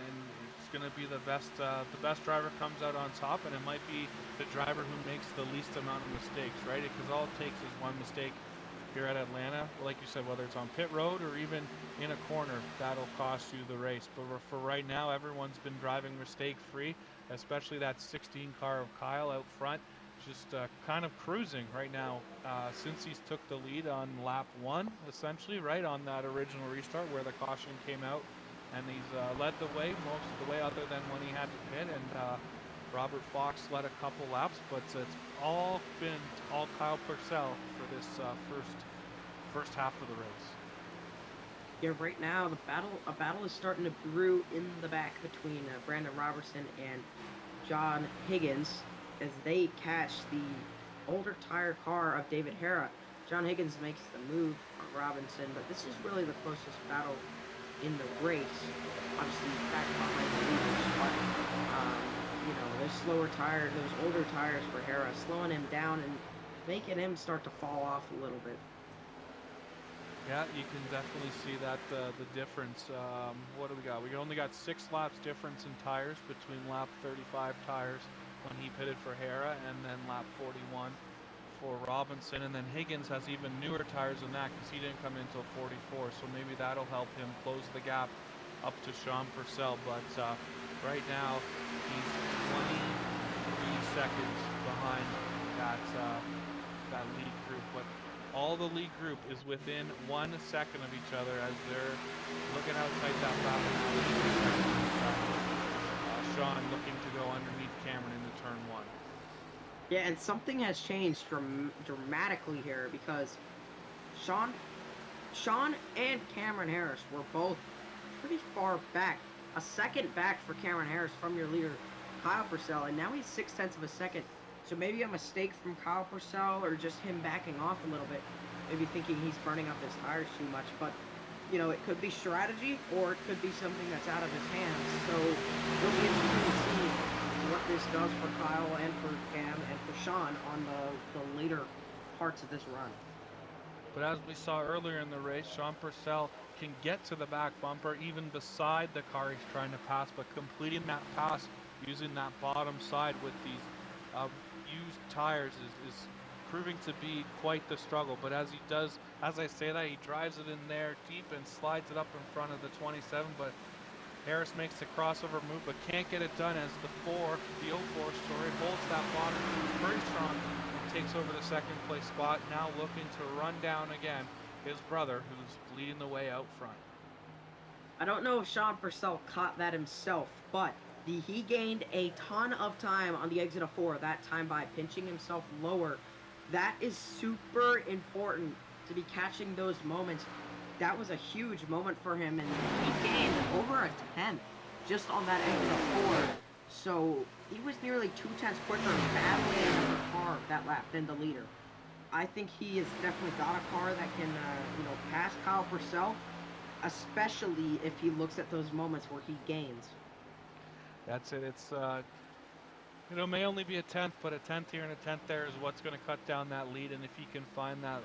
it's going to be the best driver comes out on top, and it might be the driver who makes the least amount of mistakes, right? Because all it takes is one mistake here at Atlanta, like you said, whether it's on pit road or even in a corner, that'll cost you the race. But for right now, everyone's been driving mistake-free, especially that 16 car of Kyle out front, just kind of cruising right now since he's took the lead on lap 1, essentially, right on that original restart where the caution came out, and he's led the way most of the way other than when he had to pit, and Robert Fox led a couple laps, but it's all been all Kyle Purcell for this first half of the race. Yeah, right now a battle is starting to brew in the back between Brandon Robertson and John Higgins as they catch the older tire car of David Hera. John Higgins makes the move on Robinson, but this is really the closest battle in the race. Obviously, back behind the leaders, but those slower tires, those older tires for Hera, slowing him down and making him start to fall off a little bit. Yeah, you can definitely see that the difference. What do we got? We only got 6 laps difference in tires between lap 35 tires when he pitted for Hera and then lap 41 for Robinson. And then Higgins has even newer tires than that because he didn't come in until 44. So maybe that'll help him close the gap up to Sean Purcell. But right now, he's 23 seconds behind that lead group. But all the lead group is within 1 second of each other as they're looking how tight that battle is. Sean looking to go underneath Cameron into turn 1. Yeah, and something has changed dramatically here because Sean and Cameron Harris were both pretty far back. A second back for Cameron Harris from your leader, Kyle Purcell, and now he's 0.6 of a second. So maybe a mistake from Kyle Purcell or just him backing off a little bit. Maybe thinking he's burning up his tires too much. But, it could be strategy or it could be something that's out of his hands. So it'll be interesting to see what this does for Kyle and for Cam and for Sean on the later parts of this run. But as we saw earlier in the race, Sean Purcell can get to the back bumper even beside the car he's trying to pass, but completing that pass using that bottom side with these used tires is proving to be quite the struggle. But as he does, as I say that, he drives it in there deep and slides it up in front of the 27, but Harris makes the crossover move but can't get it done as the 04 holds that bottom very strong and takes over the second place spot, now looking to run down again his brother who's leading the way out front. I don't know if Sean Purcell caught that himself, but he gained a ton of time on the exit of 4, that time by pinching himself lower. That is super important to be catching those moments. That was a huge moment for him, and he gained over a 10th just on that exit of 4. So he was nearly 2/10 quicker battling another car that lap than the leader. I think he has definitely got a car that can, pass Kyle Purcell, especially if he looks at those moments where he gains. That's it. It's may only be a 10th, but a 10th here and a 10th there is what's going to cut down that lead. And if he can find that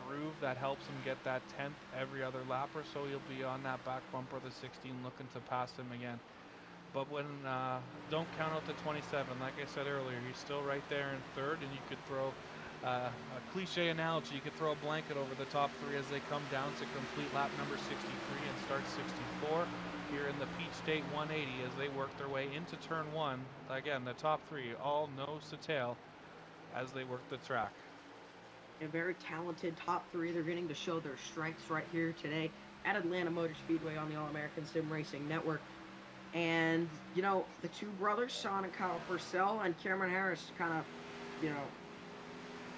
groove that helps him get that 10th every other lap or so, he'll be on that back bumper of the 16 looking to pass him again. But when don't count out the 27. Like I said earlier, he's still right there in third, and you could throw a cliche analogy. You could throw a blanket over the top 3 as they come down to complete lap number 63 and start 64 here in the Peach State 180 as they work their way into turn 1. Again, the top 3 all nose to tail as they work the track. A very talented top 3. They're getting to show their strengths right here today at Atlanta Motor Speedway on the All-American Sim Racing Network. And, the two brothers, Sean and Kyle Purcell, and Cameron Harris kind of,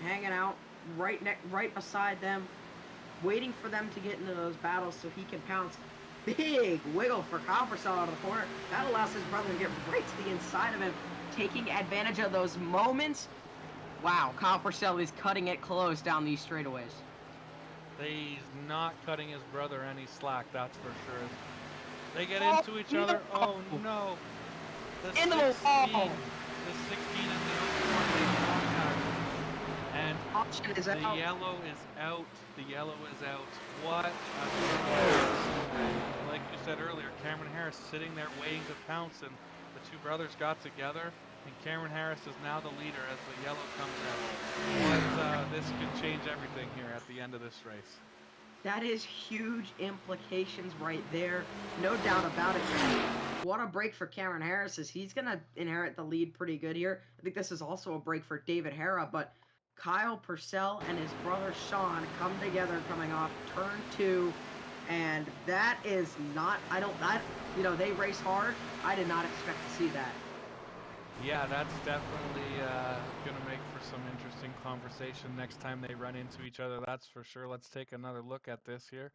hanging out right beside them, waiting for them to get into those battles so he can pounce. Big wiggle for Kyle Purcell out of the corner. That allows his brother to get right to the inside of him, taking advantage of those moments. Wow, Kyle Purcell is cutting it close down these straightaways. He's not cutting his brother any slack, that's for sure. They get into each other. Oh no! The 16 and the 20 contact. And the yellow is out. The yellow is out. What a like you said earlier, Cameron Harris sitting there waiting to pounce, and the two brothers got together, and Cameron Harris is now the leader as the yellow comes out. This could change everything here at the end of this race. That is huge implications right there. No doubt about it. What a break for Cameron Harris as he's going to inherit the lead pretty good here. I think this is also a break for David Hera, but Kyle Purcell and his brother Sean come together coming off turn 2, and that is not, they race hard. I did not expect to see that. Yeah, that's definitely going to make for some interesting conversation next time they run into each other, that's for sure. Let's take another look at this here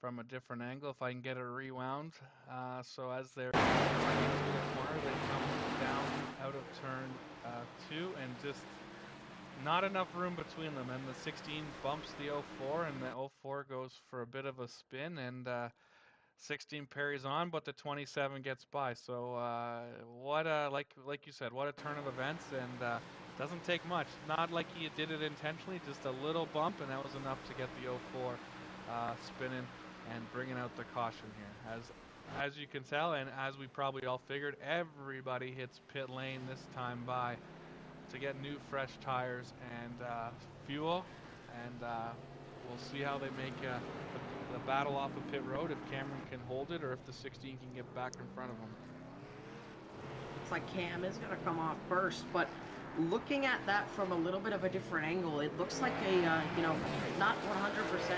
from a different angle, if I can get it rewound. So as they're running through the corner, they come down out of turn 2 and just not enough room between them, and the 16 bumps the 04, and the 04 goes for a bit of a spin, and 16 parries on, but the 27 gets by. So what a like you said, what a turn of events, and doesn't take much. Not like he did it intentionally, just a little bump, and that was enough to get the 04 spinning and bringing out the caution here. As you can tell, and as we probably all figured, everybody hits pit lane this time by to get new fresh tires and fuel, and we'll see how they make the battle off of pit road, if Cameron can hold it or if the 16 can get back in front of him. Looks like Cam is going to come off first, but looking at that from a little bit of a different angle, it looks like a, not 100%.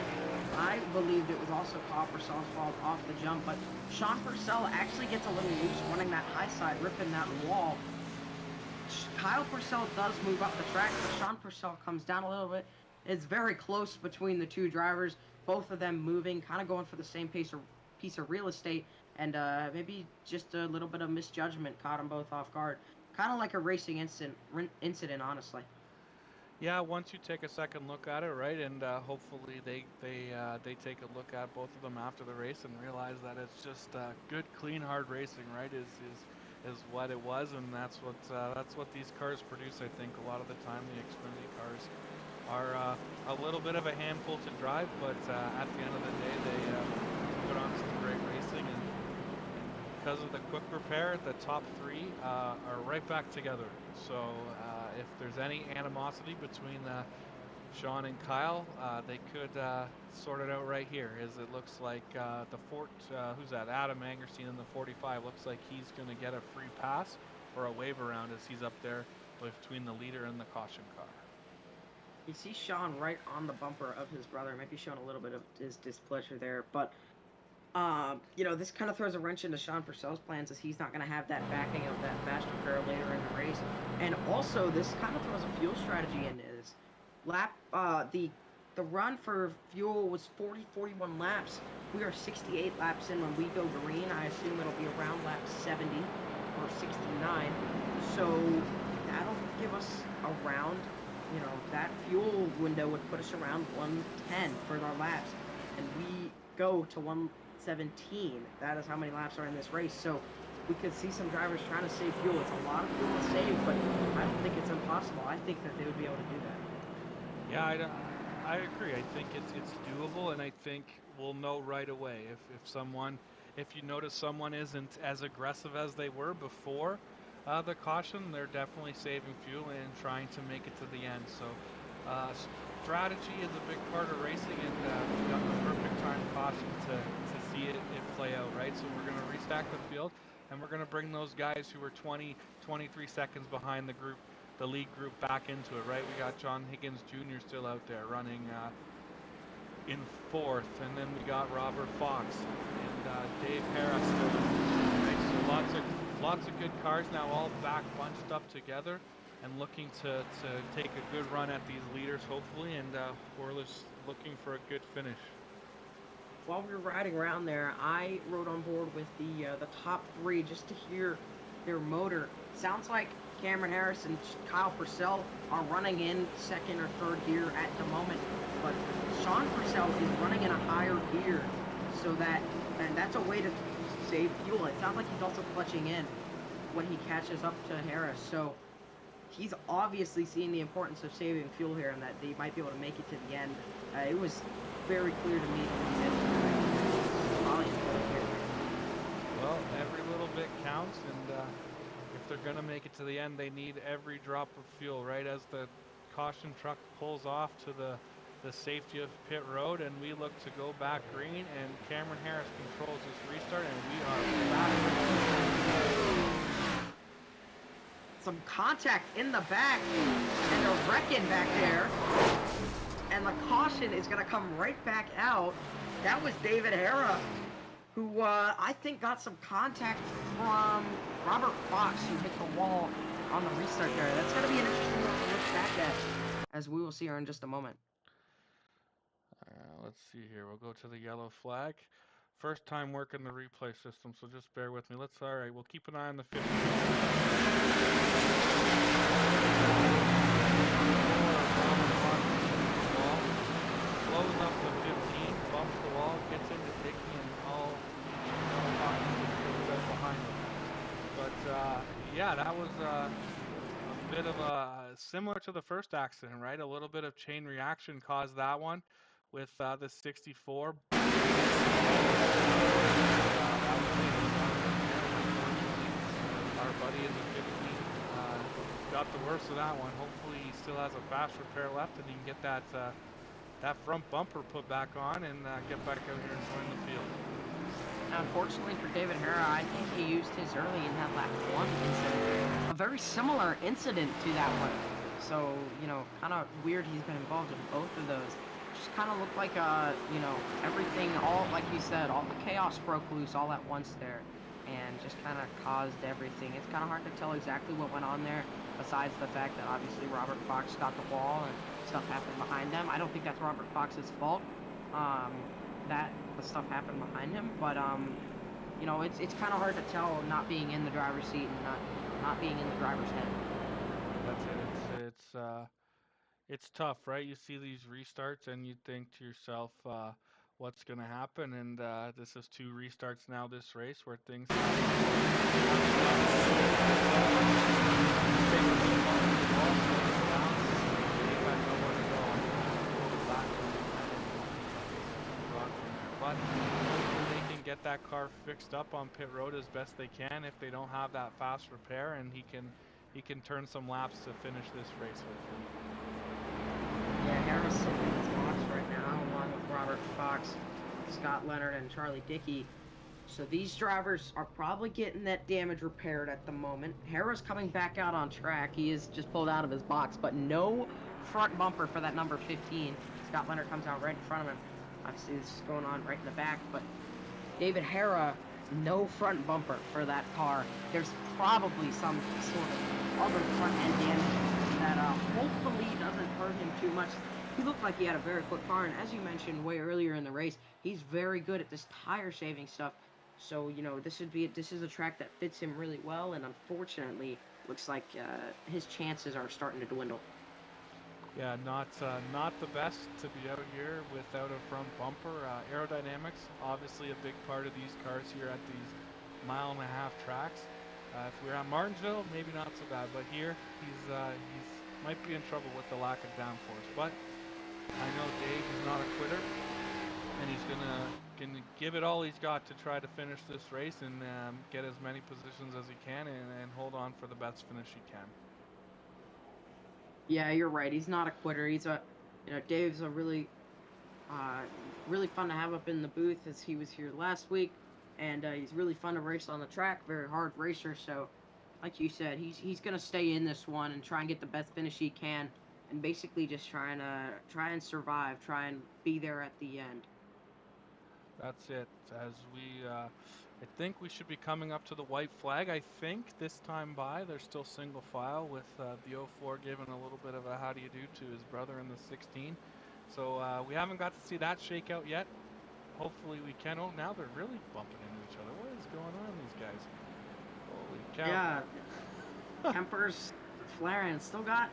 I believed it was also Kyle Purcell's fault off the jump, but Sean Purcell actually gets a little loose running that high side, ripping that wall. Kyle Purcell does move up the track, but Sean Purcell comes down a little bit. It's very close between the two drivers, both of them moving, kind of going for the same piece of real estate, and maybe just a little bit of misjudgment caught them both off guard. Kind of like a racing incident, honestly. Yeah, once you take a second look at it, right, and hopefully they take a look at both of them after the race and realize that it's just good, clean, hard racing, right? Is what it was, and that's what these cars produce. I think a lot of the time the Xfinity cars are a little bit of a handful to drive, but at the end of the day they put on some great racing, and because of the quick repair, the top three are right back together. So if there's any animosity between Sean and Kyle, they could sort it out right here. As it looks like who's that? Adam Angerstein in the 45 looks like he's going to get a free pass or a wave around as he's up there between the leader and the caution car. You see Sean right on the bumper of his brother, maybe showing a little bit of his displeasure there, but this kind of throws a wrench into Sean Purcell's plans, as he's not going to have that backing of that fast repair later in the race. And also, this kind of throws a fuel strategy into this. The run for fuel was 41 laps. We are 68 laps in when we go green. I assume it'll be around lap 70 or 69. So that'll give us around, that fuel window would put us around 110 for our laps. And we go to 117. That is how many laps are in this race. So we could see some drivers trying to save fuel. It's a lot of fuel to save, but I don't think it's impossible. I think that they would be able to do that. Yeah, I agree. I think it's doable, and I think we'll know right away if you notice someone isn't as aggressive as they were before the caution. They're definitely saving fuel and trying to make it to the end. So strategy is a big part of racing, and we've got the perfect time caution to see it play out, right? So we're going to restack the field, and we're going to bring those guys who were 23 seconds behind the lead group back into it, right? We got John Higgins Jr. still out there running in fourth, and then we got Robert Fox and Dave Harris still in, right? So lots of good cars now, all back bunched up together and looking to take a good run at these leaders, hopefully, and we're just looking for a good finish. While we were riding around there, I rode on board with the top three just to hear their motor. Sounds like Cameron Harris and Kyle Purcell are running in second or third gear at the moment, but Sean Purcell is running in a higher gear, and that's a way to save fuel. It sounds like he's also clutching in when he catches up to Harris, so he's obviously seeing the importance of saving fuel here, and that they might be able to make it to the end. It was very clear to me that he did. Well, every little bit counts, and if they're going to make it to the end, they need every drop of fuel, right? As the caution truck pulls off to the safety of pit road, and we look to go back green, and Cameron Harris controls this restart, and we are back. Some contact in the back, and a wrecking back there, and the caution is going to come right back out. That was David Hara, who I think got some contact from Robert Fox, who hit the wall on the restart there. That's going to be an interesting one to look back at, as we will see her in just a moment. Let's see here. We'll go to the yellow flag. First time working the replay system, so just bear with me. All right, we'll keep an eye on the 50. blows up the 15, bumps the wall, gets into Dickey, and all goes out behind him. But yeah, that was a bit of a similar to the first accident, right? A little bit of chain reaction caused that one with the 64. Our buddy in the 15 got the worst of that one. Hopefully he still has a fast repair left and he can get that that front bumper put back on and get back out here and join the field. Unfortunately for David Hara, I think he used his early in that lap 1 incident. A very similar incident to that one. So, you know, kind of weird he's been involved in both of those. Just kind of looked like, you know, everything, all, like you said, all the chaos broke loose all at once there. And just kind of caused everything. It's kind of hard to tell exactly what went on there, besides the fact that obviously Robert Fox got the wall and stuff happened behind them. I don't think that's Robert Fox's fault. That the stuff happened behind him, but you know, it's kind of hard to tell not being in the driver's seat and not being in the driver's head. That's it. It's tough, right? You see these restarts and you think to yourself, what's going to happen? And this is 2 restarts now this race where things but hopefully they can get that car fixed up on pit road as best they can if they don't have that fast repair, and he can turn some laps to finish this race hopefully. Yeah, Harris sitting in his box right now, along with Robert Fox, Scott Leonard, and Charlie Dickey. So these drivers are probably getting that damage repaired at the moment. Harris coming back out on track. He is just pulled out of his box, but no front bumper for that number 15. Scott Leonard comes out right in front of him. Obviously, this is going on right in the back, but David Hara, no front bumper for that car. There's probably some sort of other front end damage that hopefully doesn't hurt him too much. He looked like he had a very quick car, and as you mentioned way earlier in the race, he's very good at this tire shaving stuff. So, you know, this is a track that fits him really well, and unfortunately, looks like his chances are starting to dwindle. Yeah, not the best to be out here without a front bumper. Aerodynamics, obviously a big part of these cars here at these 1.5-mile tracks. If we were at Martinsville, maybe not so bad, but here he's might be in trouble with the lack of downforce. But I know Dave is not a quitter, and he's gonna give it all he's got to try to finish this race and get as many positions as he can and hold on for the best finish he can. Yeah, you're right. He's not a quitter. He's a, you know, Dave's a really, really fun to have up in the booth as he was here last week, and he's really fun to race on the track. Very hard racer. So, like you said, he's gonna stay in this one and try and get the best finish he can, and basically just try and survive, try and be there at the end. That's it. As we, I think we should be coming up to the white flag. I think this time by, they're still single file with the 04 giving a little bit of a how do you do to his brother in the 16. So we haven't got to see that shakeout yet. Hopefully we can. Oh, now they're really bumping into each other. What is going on, these guys? Holy cow. Yeah, Kemper's flaring. Still got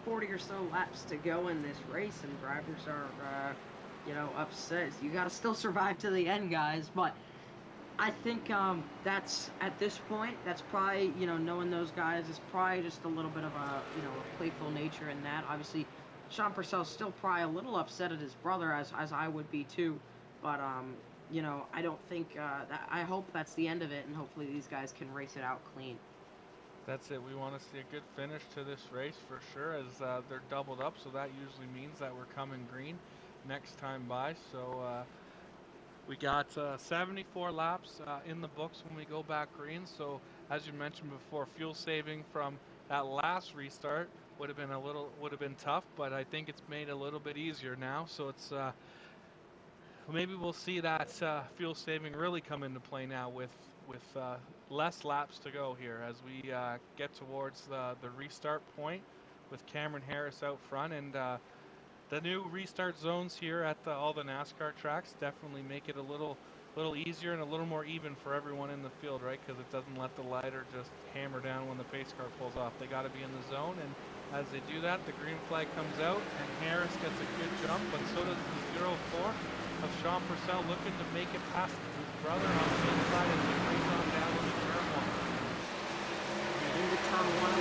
40 or so laps to go in this race, and drivers are, you know, upset. You got to still survive to the end, guys. But I think that's, at this point, that's probably, you know, knowing those guys is probably just a little bit of a, you know, a playful nature in that. Obviously, Sean Purcell's still probably a little upset at his brother, as I would be too. But you know, I don't think that. I hope that's the end of it, and hopefully these guys can race it out clean. That's it. We want to see a good finish to this race for sure, as they're doubled up. So that usually means that we're coming green next time by. So we got 74 laps in the books when we go back green. So as you mentioned before, fuel saving from that last restart would have been tough, but I think it's made a little bit easier now. So it's maybe we'll see that fuel saving really come into play now with less laps to go here as we get towards the restart point with Cameron Harris out front, and the new restart zones here at all the NASCAR tracks definitely make it a little easier and a little more even for everyone in the field, right? Because it doesn't let the lighter just hammer down when the pace car pulls off. They got to be in the zone, and As they do that, the green flag comes out, and Harris gets a good jump, but so does the 0-4 of Sean Purcell, looking to make it past his brother on the inside as he race on down into turn 1. Into turn 1,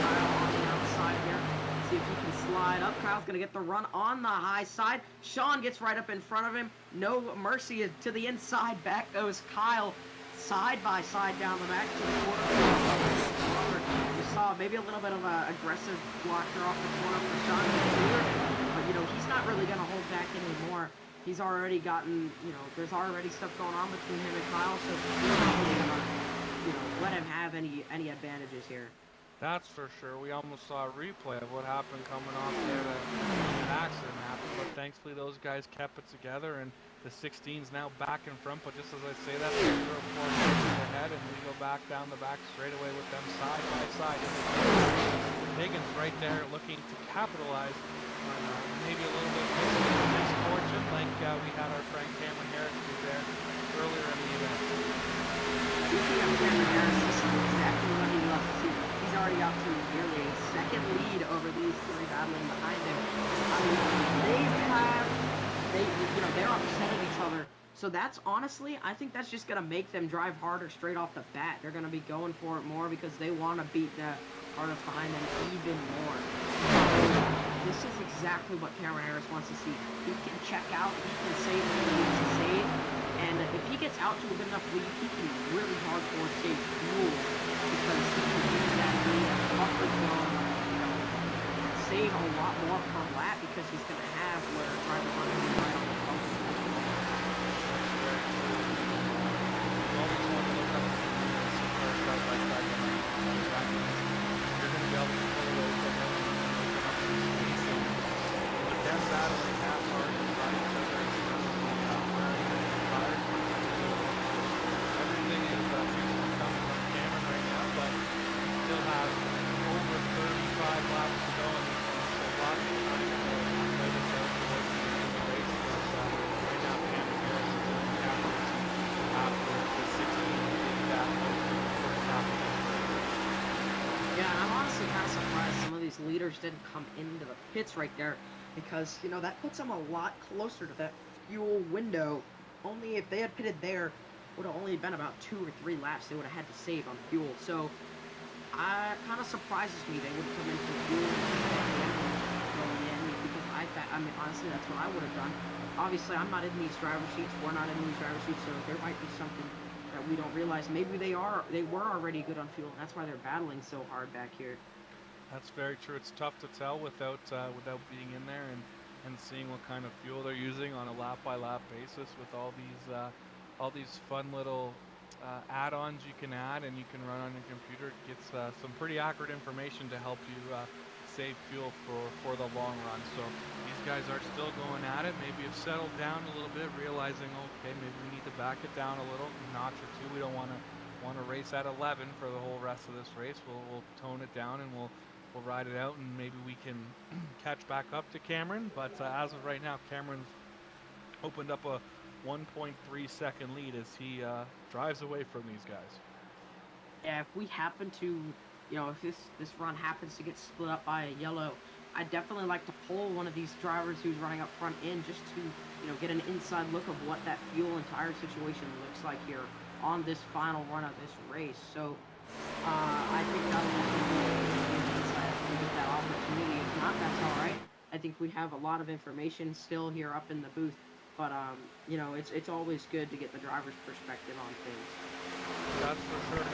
Kyle on the outside here. See if he can slide up. Kyle's going to get the run on the high side. Sean gets right up in front of him. No mercy to the inside. Back goes Kyle. Side by side down the back to the corner. You saw maybe a little bit of an aggressive blocker off the corner for Sean. But, you know, he's not really going to hold back anymore. He's already gotten, you know, there's already stuff going on between him and Kyle. So he's not really going to, you know, let him have any advantages here. That's for sure. We almost saw a replay of what happened coming off there. An accident happened, but thankfully those guys kept it together, and the 16's now back in front. But just as I say that, the 0-4 goes ahead, and we go back down the back straight away with them side by side. Higgins right there looking to capitalize on maybe a little bit of misfortune, like we had our friend Cameron Harris do there earlier in the event. Speaking of Cameron Harris, this is exactly what he loves to see. He's already up to nearly a second lead over these three battling behind him. I mean, they're upsetting each other. So that's honestly, I think that's just going to make them drive harder straight off the bat. They're going to be going for it more because they want to beat the cars behind them even more. This is exactly what Cameron Harris wants to see. He can check out, he can save what he needs to save, and if he gets out to a good enough lead, he can really hardcore save fuel because he can use that lead buffer zone, save a lot more per lap because he's going to have where drivers are going to be right on the bumper. Leaders didn't come into the pits right there because, you know, that puts them a lot closer to that fuel window. Only if they had pitted there, would have only been about 2 or 3 laps they would have had to save on fuel. So kind of surprises me they would come into fuel going in because I mean, honestly, that's what I would have done. Obviously, I'm not in these driver sheets. We're not in these driver sheets, so there might be something that we don't realize. Maybe they were already good on fuel, and that's why they're battling so hard back here. That's very true. It's tough to tell without being in there and seeing what kind of fuel they're using on a lap by lap basis with all these fun little add-ons you can add and you can run on your computer. It gets some pretty accurate information to help you save fuel for the long run. So these guys are still going at it. Maybe have settled down a little bit, realizing, okay, maybe we need to back it down a little notch or two. We don't want to race at 11 for the whole rest of this race. We'll tone it down and we'll ride it out, and maybe we can catch back up to Cameron. But as of right now, Cameron's opened up a 1.3 second lead as he drives away from these guys. Yeah, if we happen to, you know, if this run happens to get split up by a yellow, I'd definitely like to pull one of these drivers who's running up front in just to, you know, get an inside look of what that fuel and tire situation looks like here on this final run of this race. So I think that'll get that opportunity. If not, that's all right. I think we have a lot of information still here up in the booth, but you know, it's always good to get the driver's perspective on things. That's for sure.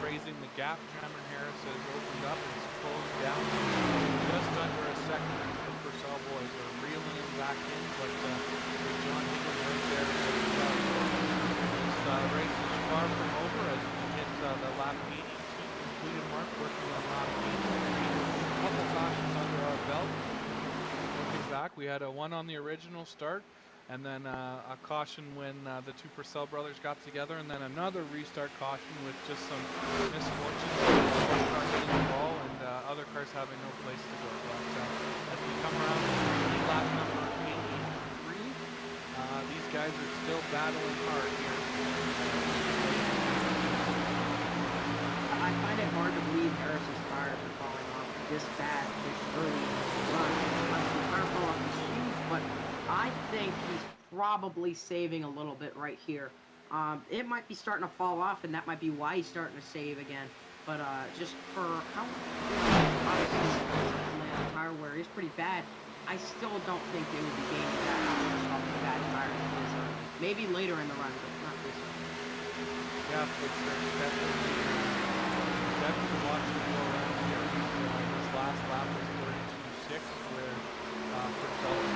Praising the gap. Cameron Harris has opened up and is pulling down just under a second. The Purcell boys are reeling him back in, but John Higgins right there is race is far from over as we hit the lap 82 completed mark, working on lap 83. A couple cautions under our belt. Looking back, we had a one on the original start, and then a caution when the two Purcell brothers got together, and then another restart caution with just some misfortune. One car hitting the wall and other cars having no place to go. But as we come around to lap number 83, these guys are still battling hard here. I find it hard to believe Harris's tires are falling off this bad this early in the run. The tire fall off is huge, but I think he's probably saving a little bit right here. It might be starting to fall off, and that might be why he's starting to save again. But just for how obviously the tire wear is pretty bad, I still don't think they would be gaining that out just off the bad tires this early. Maybe later in the run, but not this early. Yeah, for sure. Definitely watching him go around here. His last lap was 32.6, where Purcell was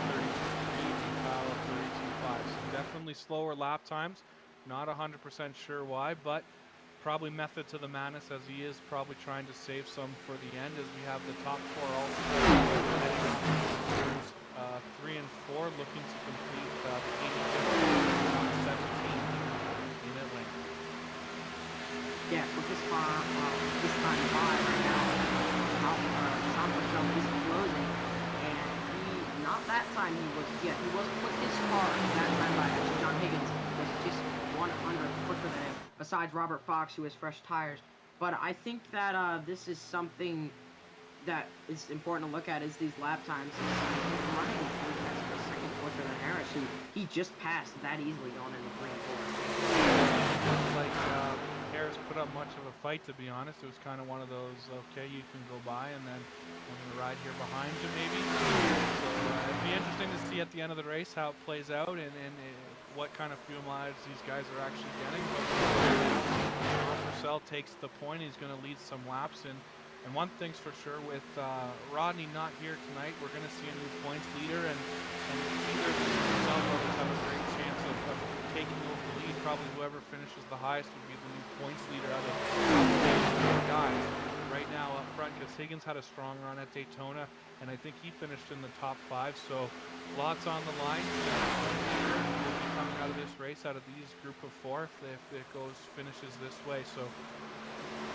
32.3 and Kyle 32.5. So definitely slower lap times. Not 100% sure why, but probably method to the madness, as he is probably trying to save some for the end, as we have the top four all turns 3 and 4 looking to complete the 85th 17 minute lane. Yeah, with this time 5 right now, Sean Purcell is closing, and not that time he was quickest car that time by actually John Higgins was just 100 quicker than him, besides Robert Fox, who has fresh tires. But I think that this is something that is important to look at, is these lap times. He's running a second quicker than Harris, who he just passed that easily going into 3 and 4. Like Harris put up much of a fight, to be honest. It was kind of one of those, okay, you can go by, and then I'm going to ride here behind you, maybe. So it'd be interesting to see at the end of the race how it plays out, and what kind of fuel mileage these guys are actually getting. But Sean Purcell takes the point. He's going to lead some laps, and one thing's for sure, with Rodney not here tonight, we're going to see a new points leader, and either Purcell brothers have a great chance of taking over the lead. Probably whoever finishes the highest would be the new points leader out of the guys right now up front, because Higgins had a strong run at Daytona, and I think he finished in the top 5. So lots on the line. Coming out of this race, out of these group of 4, if it finishes this way. So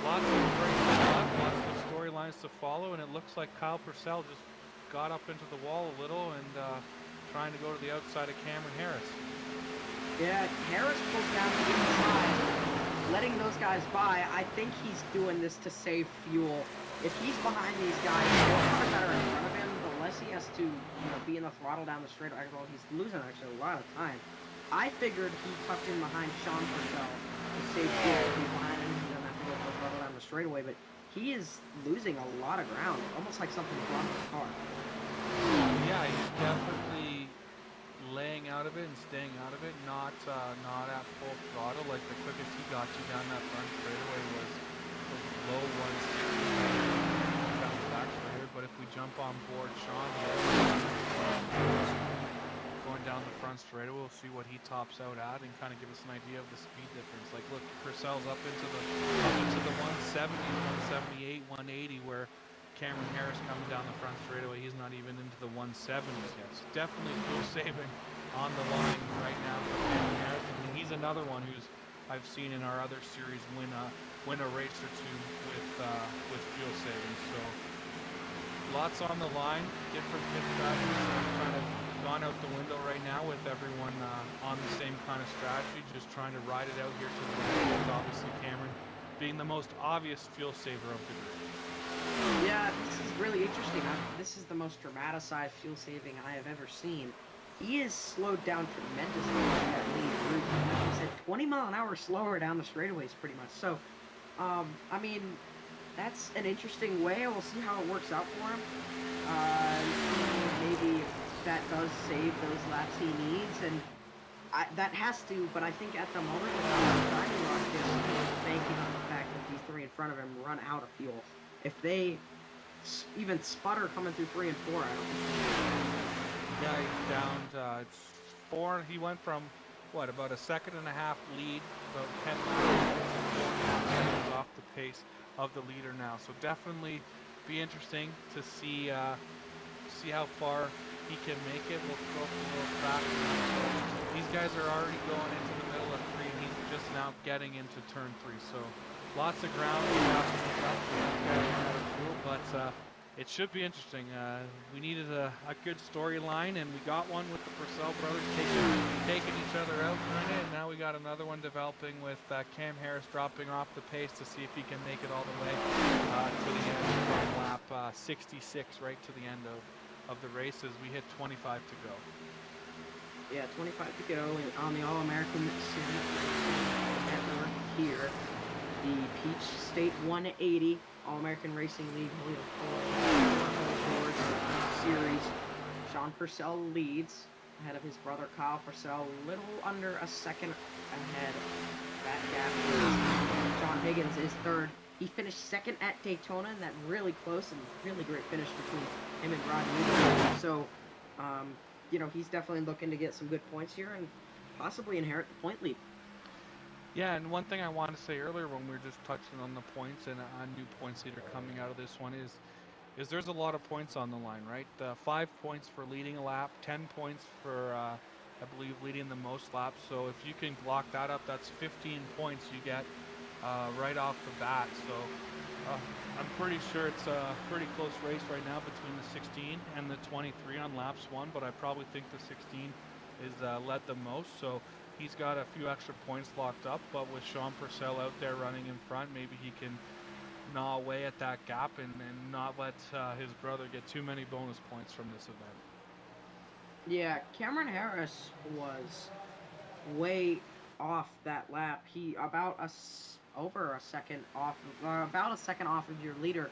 lots of great stuff, lots of storylines to follow, and it looks like Kyle Purcell just got up into the wall a little and trying to go to the outside of Cameron Harris. Yeah, Harris pulls down to the inside, letting those guys by. I think he's doing this to save fuel. If he's behind these guys, the more cars that are in front of him, the less he has to, be in the throttle down the straightaway. Well, he's losing actually a lot of time. I figured he tucked in behind Sean Purcell to save fuel. If he's behind him, he doesn't have to go for the throttle down the straightaway, but he is losing a lot of ground, almost like something's wrong with the car. Yeah, he's definitely laying out of it and staying out of it, not at full throttle. Like the quickest he got you down that front straightaway was low 160 down the back straight here. But if we jump on board Sean here, going down the front straightaway, we'll see what he tops out at and kind of give us an idea of the speed difference. Like, look, Purcell's up into the 170, 178, 180, where Cameron Harris coming down the front straightaway, he's not even into the 170s yet. So definitely fuel saving on the line right now for Cameron Harris. I mean, he's another one who's I've seen in our other series win a race or two with fuel saving. So lots on the line, different pit strategies kind of gone out the window right now, with everyone on the same kind of strategy, just trying to ride it out here to the end, with obviously Cameron being the most obvious fuel saver of the group. Yeah, this is really interesting. This is the most dramatized fuel saving I have ever seen. He is slowed down tremendously in that lead group. Like you said, 20 mile an hour slower down the straightaways pretty much. So, I mean, that's an interesting way. We'll see how it works out for him. Maybe if that does save those laps he needs, and that has to, but I think at the moment, Diamond Rock is banking on the fact that these 3 in front of him run out of fuel. If they even sputter coming through 3 and 4, I don't think. Yeah, he's down to, it's 4. He went from, about a second and a half lead, about 10 laps off the pace of the leader now. So definitely be interesting to see how far he can make it. We'll go a little faster. These guys are already going into the middle of 3, and he's just now getting into turn 3. So lots of ground, but It should be interesting. We needed a good storyline, and we got one with the Purcell brothers taking each other out, kind of. And now we got another one developing with Cam Harris dropping off the pace to see if he can make it all the way to the end from lap 66, right to the end of the race as we hit 25 to go. Yeah, 25 to go on the All-American Series network here. The Peach State 180 All-American Racing League Holio Series. Sean Purcell leads ahead of his brother Kyle Purcell, little under a second ahead. That gap is John Higgins is third. He finished second at Daytona, and that really close and really great finish between him and Rod Newman. So, you know, he's definitely looking to get some good points here and possibly inherit the point lead. Yeah, and one thing I wanted to say earlier when we were just touching on the points and a new points leader coming out of this one is there's a lot of points on the line, right? 5 points for leading a lap, 10 points for, I believe, leading the most laps. So if you can block that up, that's 15 points you get right off the bat. So I'm pretty sure it's a pretty close race right now between the 16 and the 23 on laps 1, but I probably think the 16 is led the most. So he's got a few extra points locked up, but with Sean Purcell out there running in front, maybe he can gnaw away at that gap and not let his brother get too many bonus points from this event. Yeah, Cameron Harris was way off that lap. He over a second off, about a second off of your leader,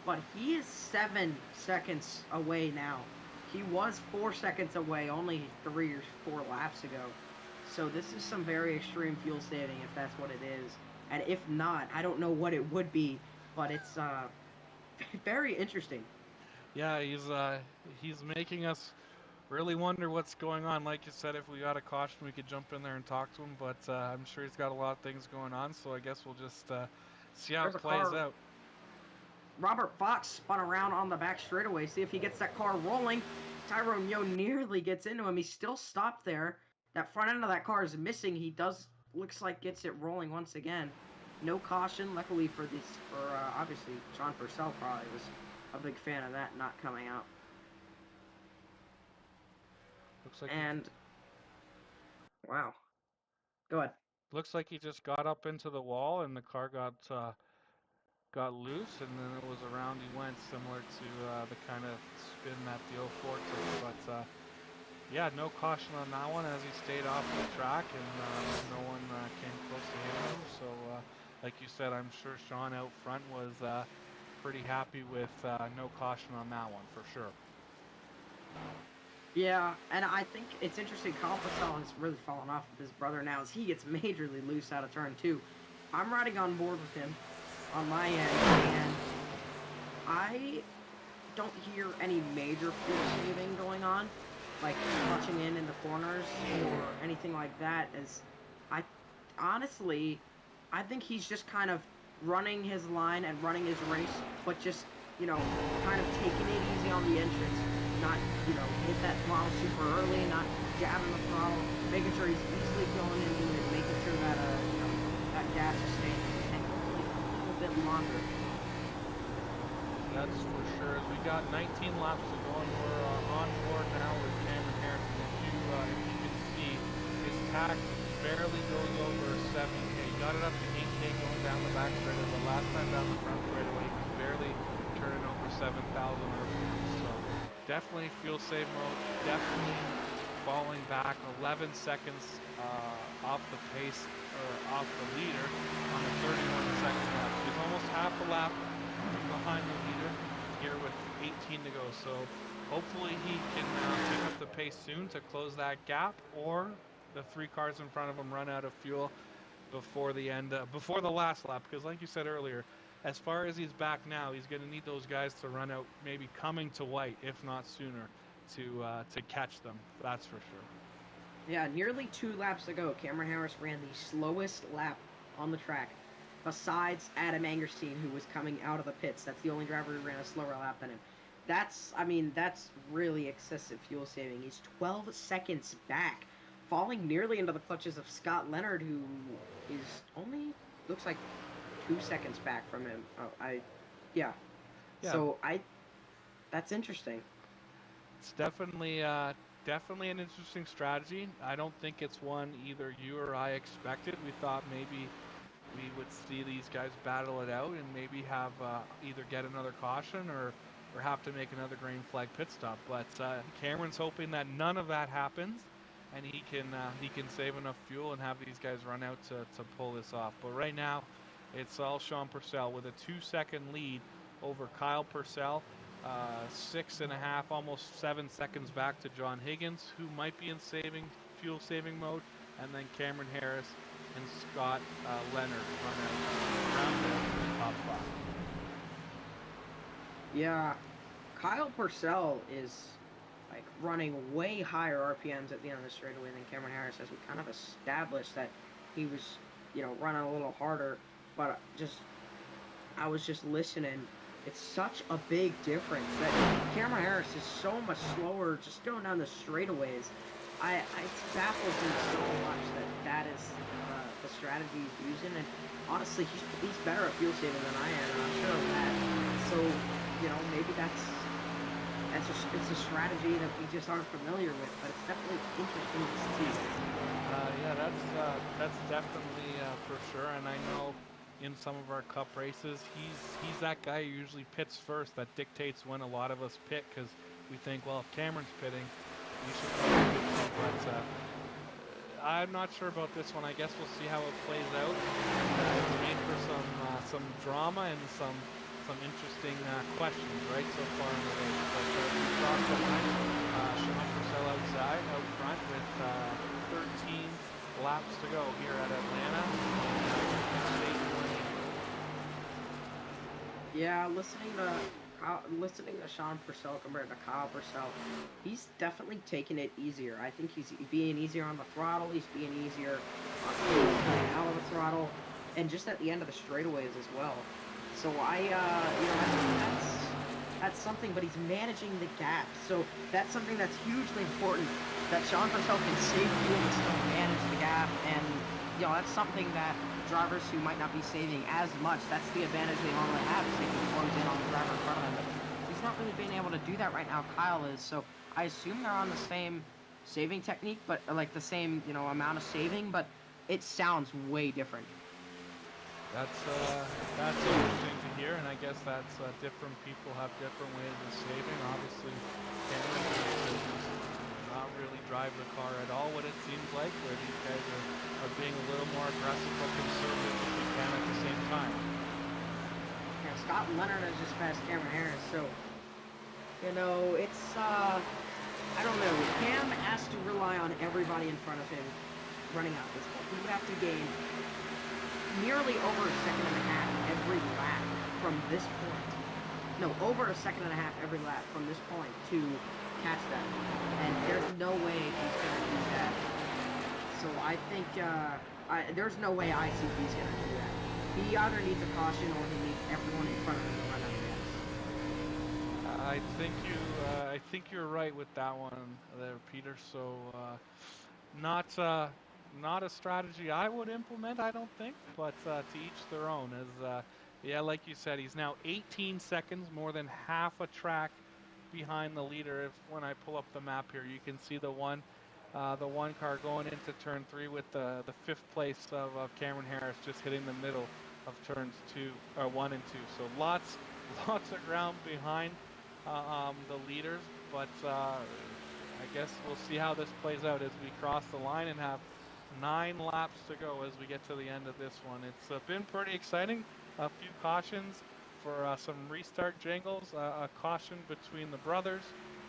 but he is 7 seconds away now. He was 4 seconds away only 3 or 4 laps ago. So this is some very extreme fuel saving if that's what it is. And if not, I don't know what it would be, but it's very interesting. Yeah, he's making us really wonder what's going on. Like you said, if we got a caution, we could jump in there and talk to him, but I'm sure he's got a lot of things going on, so I guess we'll just see how There's it a plays car. out. Robert Fox spun around on the back straightaway. See if he gets that car rolling. Tyrone Yo nearly gets into him. He's still stopped there. That front end of that car is missing. He looks like gets it rolling once again. No caution. Luckily for obviously Sean Purcell probably was a big fan of that not coming out. Looks like And wow, go ahead. he just got up into the wall and the car got loose, and then it was around he went, similar to the kind of spin that the 04 took. But yeah, no caution on that one as he stayed off the track, and no one came close to hitting him. So, like you said, I'm sure Sean out front was pretty happy with no caution on that one for sure. Yeah, and I think it's interesting. Kyle Purcell has really fallen off with his brother now as he gets majorly loose out of turn 2. I'm riding on board with him on my end, and I don't hear any major fuel saving going on, like clutching in the corners or anything like that. As I honestly, I think he's just kind of running his line and running his race, but just kind of taking it easy on the entrance, not hit that throttle super early, not jabbing the throttle, making sure he's easily going into it, making sure that that gas is staying a little bit longer. That's for sure. As we got 19 laps to go, and we're on board now with Cameron Harris. If you can see, his tach barely goes over 7K. He got it up to 8K going down the back straightaway, but last time down the front straightaway, he was barely turning over 7,000 RPM. So definitely fuel save mode. Definitely falling back 11 seconds off the pace or off the leader on the 31-second lap. He's almost half a lap behind the leader here with 18 to go. So hopefully he can pick up the pace soon to close that gap, or the 3 cars in front of him run out of fuel before before the last lap. Because like you said earlier, as far as he's back now, he's going to need those guys to run out, maybe coming to white, if not sooner, to catch them. That's for sure. Yeah, nearly 2 laps ago, Cameron Harris ran the slowest lap on the track, besides Adam Angerstein, who was coming out of the pits. That's the only driver who ran a slower lap than him. That's really excessive fuel saving. He's 12 seconds back, falling nearly into the clutches of Scott Leonard, who is only, looks like 2 seconds back from him. Yeah. Yeah. So That's interesting. It's definitely an interesting strategy. I don't think it's one either you or I expected. We thought maybe we would see these guys battle it out and maybe have either get another caution or have to make another green flag pit stop. But Cameron's hoping that none of that happens, and he can save enough fuel and have these guys run out to pull this off. But right now, it's all Sean Purcell with a 2-second lead over Kyle Purcell. 6.5, almost 7 seconds back to John Higgins, who might be in fuel saving mode, and then Cameron Harris and Scott Leonard run out round out in the top 5. Yeah, Kyle Purcell is like running way higher RPMs at the end of the straightaway than Cameron Harris, as we kind of established that he was, running a little harder. But just I was just listening. It's such a big difference that Cameron Harris is so much slower just going down the straightaways. It baffles me so much that is the strategy he's using, and honestly, he's better at fuel saving than I am, and I'm sure of that. So maybe it's a strategy that we just aren't familiar with, but it's definitely interesting to see. Yeah, that's definitely for sure. And I know in some of our cup races, he's that guy who usually pits first. That dictates when a lot of us pit because we think, well, if Cameron's pitting, we should probably pit too. But I'm not sure about this one. I guess we'll see how it plays out. It's made for some drama and some interesting questions right so far in the race. But across the line, Sean Purcell out front with 13 laps to go here at Atlanta. Yeah, listening to Sean Purcell compared to Kyle Purcell, he's definitely taking it easier. I think he's being easier on the throttle. He's being easier on out of the throttle, and just at the end of the straightaways as well. So I think that's something, but he's managing the gap. So that's something that's hugely important. That Sean Purcell can save fuel and still manage the gap, and that's something that drivers who might not be saving as much, that's the advantage they normally have, is they can close in on the driver in front of them. But he's not really being able to do that right now. Kyle is, so I assume they're on the same saving technique, but like the same amount of saving, but it sounds way different. That's interesting to hear, and I guess that's different people have different ways of saving. Obviously, Cameron does not really drive the car at all, what it seems like, where these guys are being a little more aggressive but conservative if they can at the same time. Yeah, Scott Leonard has just passed Cameron Harris, so it's I don't know. Cam has to rely on everybody in front of him running out this point. He would have to gain nearly over a second and a half every lap from this point. No, over a second and a half every lap from this point to catch that. And there's no way he's going to do that. So I think there's no way I see he's going to do that. He either needs a caution or he needs everyone in front of him to run out of gas. I think you're right with that one there, Peter. So not not a strategy I would implement, I don't think, but to each their own. As yeah, like you said, he's now 18 seconds, more than half a track behind the leader. If when I pull up the map here, you can see the one car going into turn 3 with the fifth place of Cameron Harris just hitting the middle of turns 1 and 2. So lots of ground behind the leaders, but I guess we'll see how this plays out as we cross the line and have 9 laps to go as we get to the end of this one. It's been pretty exciting. A few cautions for some restart jangles, a caution between the brothers,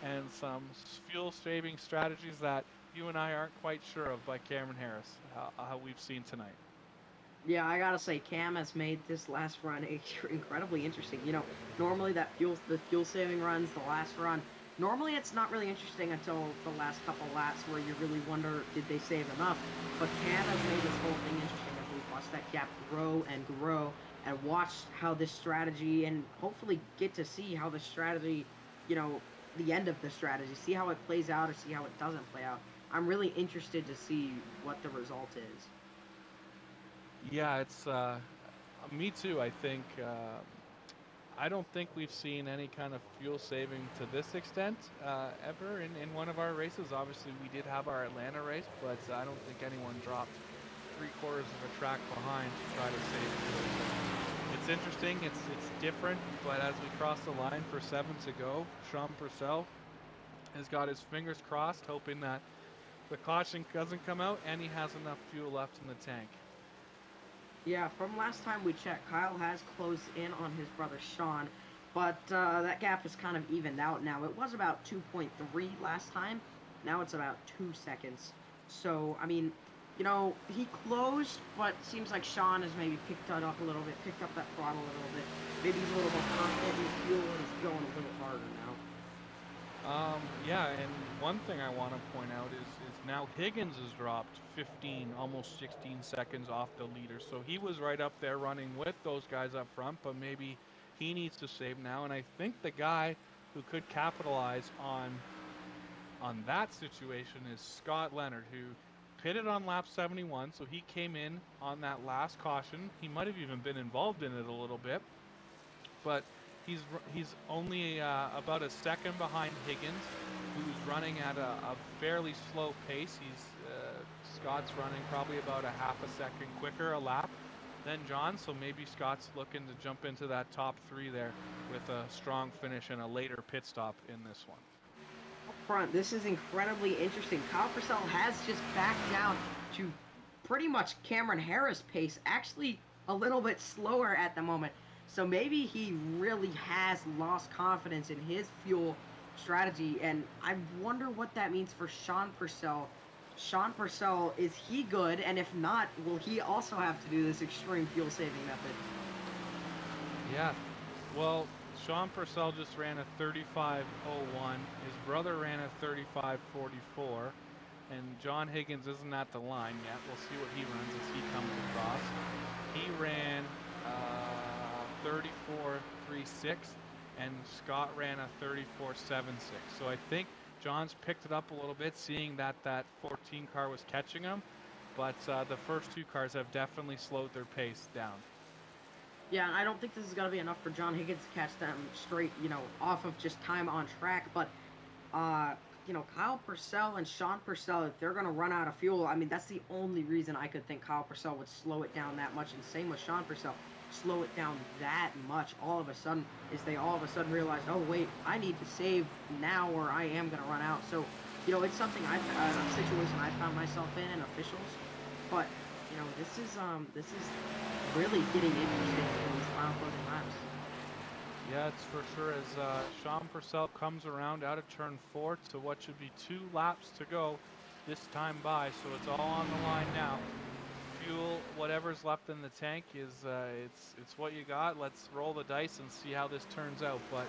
and some fuel-saving strategies that you and I aren't quite sure of by Cameron Harris, how we've seen tonight. Yeah, I gotta say, Cam has made this last run incredibly interesting. Normally the fuel saving runs, the last run, normally it's not really interesting until the last couple laps where you really wonder, did they save enough? But Cam has made this whole thing interesting as we've watched that gap grow and watched how this strategy, and hopefully get to see how the strategy, the end of the strategy, see how it plays out or see how it doesn't play out. I'm really interested to see what the result is. Yeah, it's me too. I think I don't think we've seen any kind of fuel saving to this extent ever in one of our races. Obviously, we did have our Atlanta race, but I don't think anyone dropped 3/4 of a track behind to try to save fuel. It's interesting. It's different, but as we cross the line for 7 to go, Sean Purcell has got his fingers crossed, hoping that the caution doesn't come out and he has enough fuel left in the tank. Yeah, from last time we checked, Kyle has closed in on his brother Sean, but that gap is kind of evened out now. It was about 2.3 last time. Now it's about 2 seconds. So, I mean, he closed, but seems like Sean has maybe picked that up a little bit, picked up that throttle a little bit. Maybe he's a little more confident in his fuel and is going a little harder now. Yeah, and one thing I want to point out is now Higgins has dropped 15, almost 16 seconds off the leader. So he was right up there running with those guys up front, but maybe he needs to save now. And I think the guy who could capitalize on that situation is Scott Leonard, who pitted on lap 71. So he came in on that last caution. He might have even been involved in it a little bit, but he's only about a second behind Higgins, who's running at a fairly slow pace. Scott's running probably about a half a second quicker a lap than John, so maybe Scott's looking to jump into that top 3 there with a strong finish and a later pit stop in this one. Up front, this is incredibly interesting. Kyle Purcell has just backed down to pretty much Cameron Harris pace, actually a little bit slower at the moment. So maybe he really has lost confidence in his fuel strategy, and I wonder what that means for Sean Purcell. Sean Purcell, is he good? And if not, will he also have to do this extreme fuel saving method? Yeah, well, Sean Purcell just ran a 35.01. His brother ran a 35.44. And John Higgins isn't at the line yet. We'll see what he runs as he comes across. He ran 34.36, and Scott ran a 34.76. So I think John's picked it up a little bit, seeing that 14 car was catching him. But the first 2 cars have definitely slowed their pace down. Yeah, I don't think this is going to be enough for John Higgins to catch them straight, off of just time on track. But, Kyle Purcell and Sean Purcell, if they're going to run out of fuel, I mean, that's the only reason I could think Kyle Purcell would slow it down that much. And same with Sean Purcell, slow it down that much all of a sudden, is they all of a sudden realize, oh, wait, I need to save now or I am going to run out. So, it's something a situation I found myself in officials. But, this is really getting interesting in these final closing laps. Yeah, it's for sure as Sean Purcell comes around out of turn 4 to what should be 2 laps to go this time by, so it's all on the line now. Fuel, whatever's left in the tank is it's what you got. Let's roll the dice and see how this turns out. But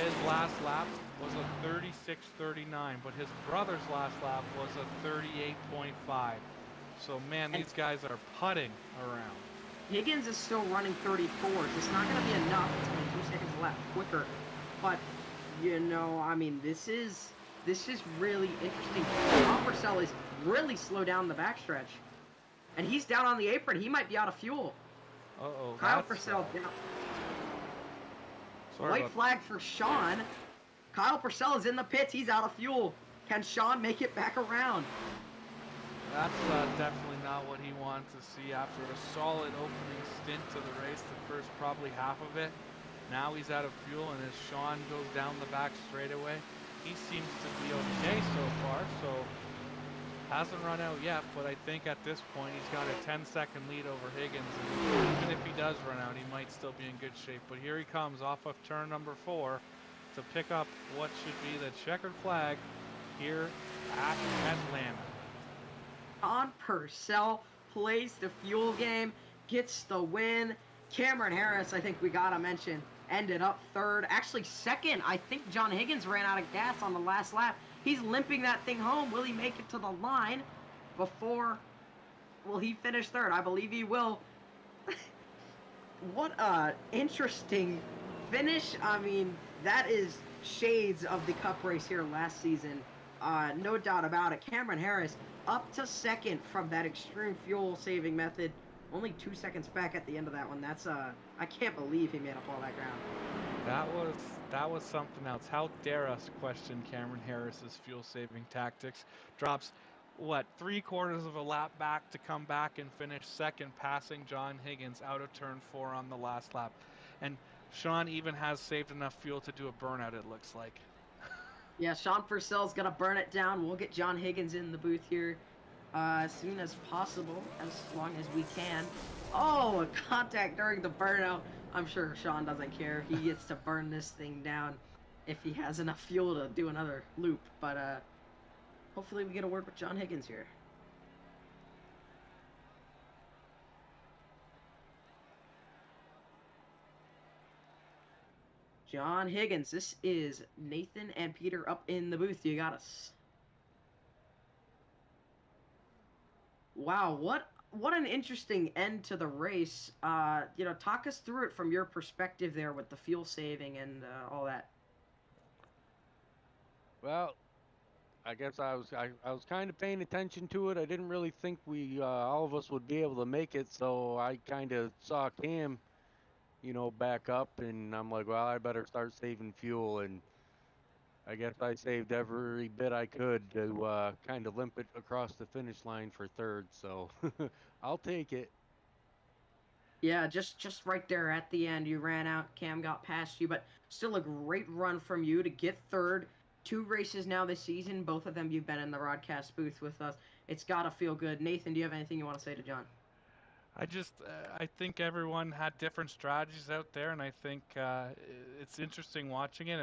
his last lap was a 36.39, but his brother's last lap was a 38.5. So man, these guys are putting around. Higgins is still running 34s. It's not going to be enough. It's only 2 seconds left quicker. But, I mean, this is really interesting. Kyle Purcell is really slow down the backstretch. And he's down on the apron. He might be out of fuel. Uh-oh. Kyle Purcell down. White flag for Sean. Kyle Purcell is in the pits. He's out of fuel. Can Sean make it back around? That's definitely not what he wanted to see after a solid opening stint to the race, the first probably half of it. Now he's out of fuel, and as Sean goes down the back straightaway, he seems to be okay so far, so hasn't run out yet, but I think at this point he's got a 10-second lead over Higgins, and even if he does run out, he might still be in good shape. But here he comes off of turn number 4 to pick up what should be the checkered flag here at Atlanta. Sean Purcell plays the fuel game, gets the win. Cameron Harris, I think we got to mention, ended up 3rd. Actually, 2nd. I think John Higgins ran out of gas on the last lap. He's limping that thing home. Will he make it to the line before... Will he finish 3rd? I believe he will. What a interesting finish. I mean, that is shades of the Cup race here last season. No doubt about it. Cameron Harris up to 2nd from that extreme fuel saving method. Only 2 seconds back at the end of that one. That's I can't believe he made up all that ground. That was something else. How dare us question Cameron Harris's fuel-saving tactics? Drops what, 3/4 of a lap back to come back and finish second, passing John Higgins out of turn 4 on the last lap. And Sean even has saved enough fuel to do a burnout, it looks like. Yeah, Sean Purcell's gonna burn it down. We'll get John Higgins in the booth here as soon as possible, as long as we can. Oh, a contact during the burnout. I'm sure Sean doesn't care. He gets to burn this thing down if he has enough fuel to do another loop. But hopefully we get to work with John Higgins here. John Higgins, this is Nathan and Peter up in the booth. You got us. Wow, what an interesting end to the race. Talk us through it from your perspective there with the fuel saving and all that. Well, I guess I was kind of paying attention to it. I didn't really think we all of us would be able to make it, so I kind of saw Cam, back up, and I'm like, well, I better start saving fuel, and I guess I saved every bit I could to kind of limp it across the finish line for third. So I'll take it. Yeah, just right there at the end, you ran out. Cam got past you, but still a great run from you to get third. 2 races now this season, both of them you've been in the broadcast booth with us. It's gotta feel good. Nathan, do you have anything you want to say to John? I think everyone had different strategies out there, and I think it's interesting watching it.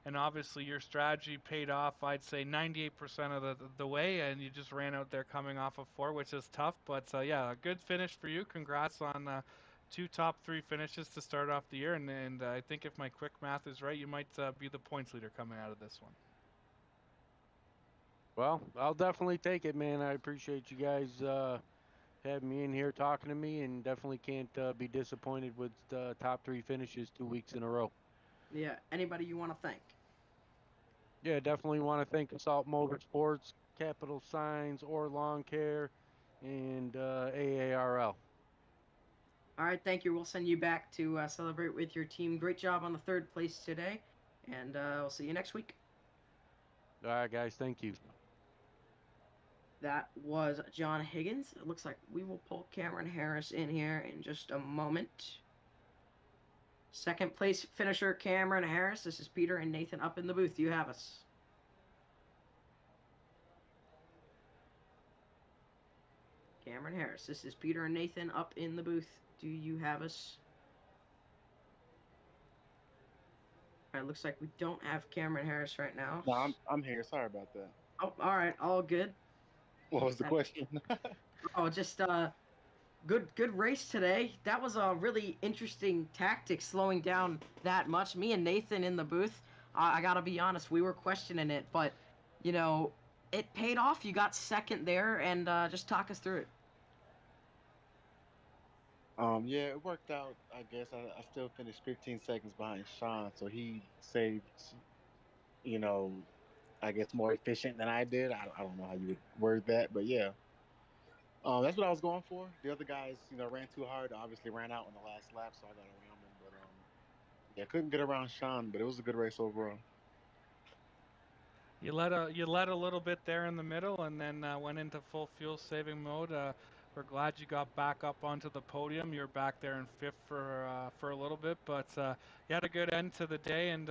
And obviously your strategy paid off. I'd say 98% of the way, and you just ran out there coming off of 4, which is tough. But yeah, a good finish for you. Congrats on 2 top 3 finishes to start off the year. And I think if my quick math is right, you might be the points leader coming out of this one. Well, I'll definitely take it, man. I appreciate you guys having me in here talking to me, and definitely can't be disappointed with top 3 finishes 2 weeks in a row. Yeah, anybody you want to thank? Yeah, definitely want to thank Assault Motorsports, Capital Signs, or Lawn Care, and AARL. All right, thank you. We'll send you back to celebrate with your team. Great job on the 3rd place today, and we'll see you next week. All right, guys, thank you. That was John Higgins. It looks like we will pull Cameron Harris in here in just a moment. 2nd place finisher Cameron Harris. This is Peter and Nathan up in the booth. You have us. Cameron Harris. This is Peter and Nathan up in the booth. Do you have us? All right, looks like we don't have Cameron Harris right now. No, I'm here. Sorry about that. Oh, all right, all good. What was the question? Oh, just good race today. That was a really interesting tactic, slowing down that much. Me and Nathan in the booth, I gotta be honest, we were questioning it, but it paid off. You got 2nd there, and just talk us through it. Yeah, it worked out. I guess I still finished 15 seconds behind Sean, so he saved, you know, I guess more efficient than I did. I don't know how you would word that, but yeah. That's what I was going for. The other guys, ran too hard. Obviously, ran out on the last lap, so I got around them. But yeah, couldn't get around Sean. But it was a good race overall. You led a little bit there in the middle, and then went into full fuel saving mode. We're glad you got back up onto the podium. You're back there in 5th for a little bit, but you had a good end to the day. And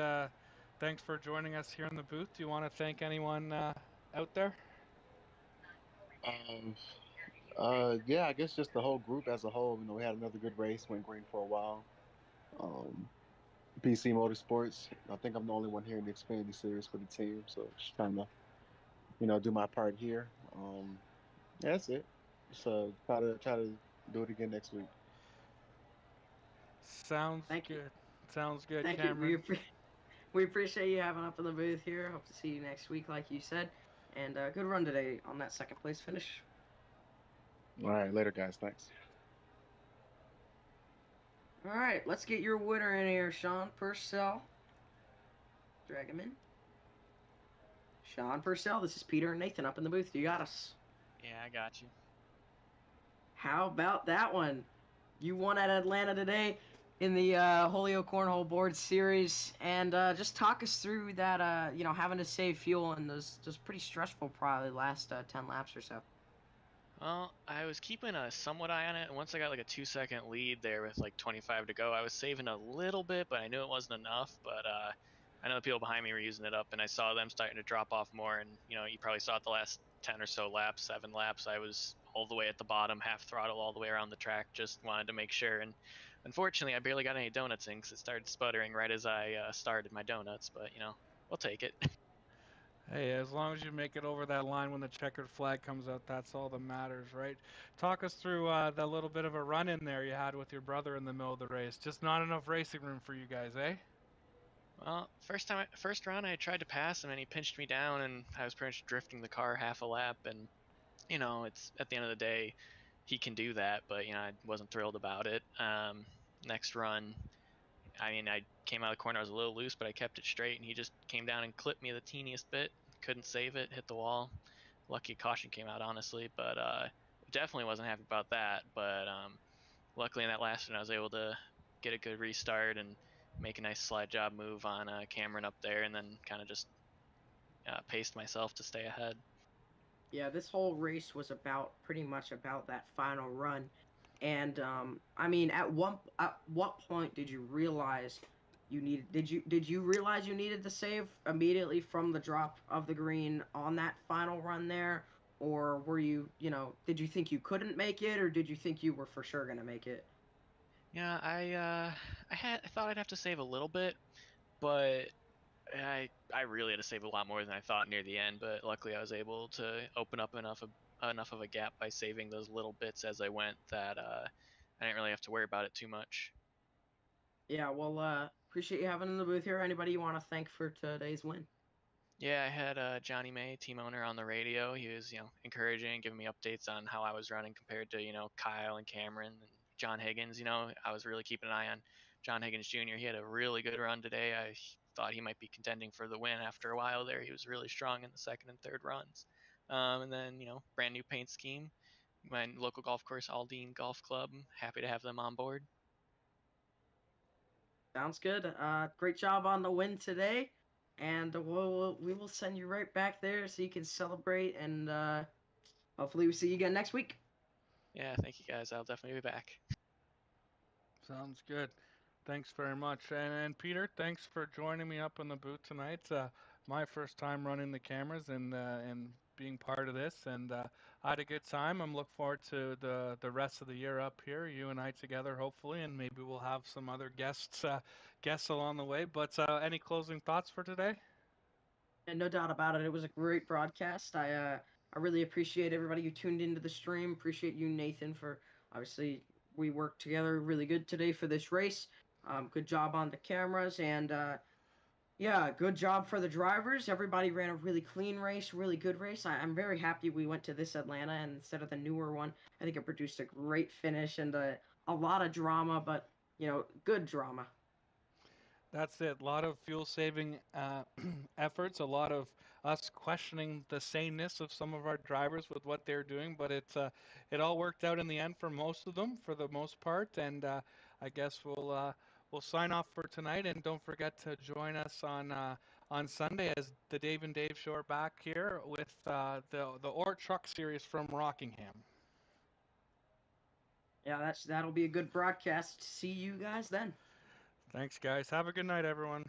thanks for joining us here in the booth. Do you want to thank anyone out there? Um, yeah, I guess just the whole group as a whole. We had another good race. Went green for a while. Um, PC Motorsports. I think I'm the only one here in the Xfinity Series for the team, so just trying to do my part here. Yeah, that's it. So try to do it again next week. Sounds Thank you. good. Sounds good, Thank you. Cameron. We appreciate you having up in the booth here. Hope to see you next week, like you said. And good run today on that 2nd place finish. All right, later, guys. Thanks. All right, let's get your winner in here, Sean Purcell. Drag him in. Sean Purcell, this is Peter and Nathan up in the booth. You got us. Yeah, I got you. How about that one? You won at Atlanta today. in the Holio Cornhole board series, and just talk us through that. Having to save fuel in those just pretty stressful, probably last 10 laps or so. Well, I was keeping a somewhat eye on it, and once I got like a 2 second lead there with like 25 to go, I was saving a little bit, but I knew it wasn't enough. But I know the people behind me were using it up, and I saw them starting to drop off more. And you probably saw it the last 10 or so laps, 7 laps. I was all the way at the bottom, half throttle all the way around the track. Just wanted to make sure. And unfortunately, I barely got any donuts in because it started sputtering right as I started my donuts. But we'll take it. Hey, as long as you make it over that line when the checkered flag comes out, that's all that matters, right? Talk us through the little bit of a run in there you had with your brother in the middle of the race. Just not enough racing room for you guys, eh? Well, first round, I tried to pass him, and he pinched me down, and I was pretty much drifting the car half a lap. And it's at the end of the day, he can do that, but I wasn't thrilled about it. Next run, I mean, I came out of the corner, I was a little loose, but I kept it straight, and he just came down and clipped me the teeniest bit. Couldn't save it, hit the wall. Lucky caution came out, honestly, but definitely wasn't happy about that. But luckily in that last one, I was able to get a good restart and make a nice slide job move on Cameron up there, and then kind of just paced myself to stay ahead. Yeah, this whole race was pretty much about that final run. And I mean, at what point did you realize you needed did you realize you needed to save immediately from the drop of the green on that final run there, or were did you think you couldn't make it, or did you think you were for sure going to make it? Yeah, I thought I'd have to save a little bit, but I really had to save a lot more than I thought near the end. But luckily, I was able to open up enough of a gap by saving those little bits as I went that I didn't really have to worry about it too much. Yeah, well, appreciate you having in the booth here. Anybody you want to thank for today's win? Yeah, I had Johnny May, team owner, on the radio. He was, encouraging, giving me updates on how I was running compared to, Kyle and Cameron and John Higgins. I was really keeping an eye on John Higgins Jr. He had a really good run today. I thought he might be contending for the win after a while there. He was really strong in the second and third runs. And then, brand new paint scheme. My local golf course, Aldine Golf Club. Happy to have them on board. Sounds good. Great job on the win today, and we will send you right back there so you can celebrate, and hopefully we see you again next week. Yeah, thank you guys. I'll definitely be back. Sounds good. Thanks very much. And Peter, thanks for joining me up in the booth tonight. My first time running the cameras and being part of this, and I had a good time. I'm looking forward to the rest of the year up here, you and I together, hopefully, and maybe we'll have some other guests along the way. But any closing thoughts for today? And no doubt about it, it was a great broadcast. I really appreciate everybody who tuned into the stream. Appreciate you, Nathan, for obviously we worked together really good today for this race. Good job on the cameras, and yeah, good job for the drivers. Everybody ran a really clean race, really good race. I'm very happy we went to this Atlanta instead of the newer one. I think it produced a great finish and a lot of drama, but good drama. That's it. A lot of fuel saving efforts, a lot of us questioning the saneness of some of our drivers with what they're doing, but it all worked out in the end for most of them, for the most part. And I guess we'll sign off for tonight. And don't forget to join us on Sunday as the Dave and Dave show are back here with the Or Truck series from Rockingham. Yeah, that'll be a good broadcast. See you guys then. Thanks, guys. Have a good night, everyone.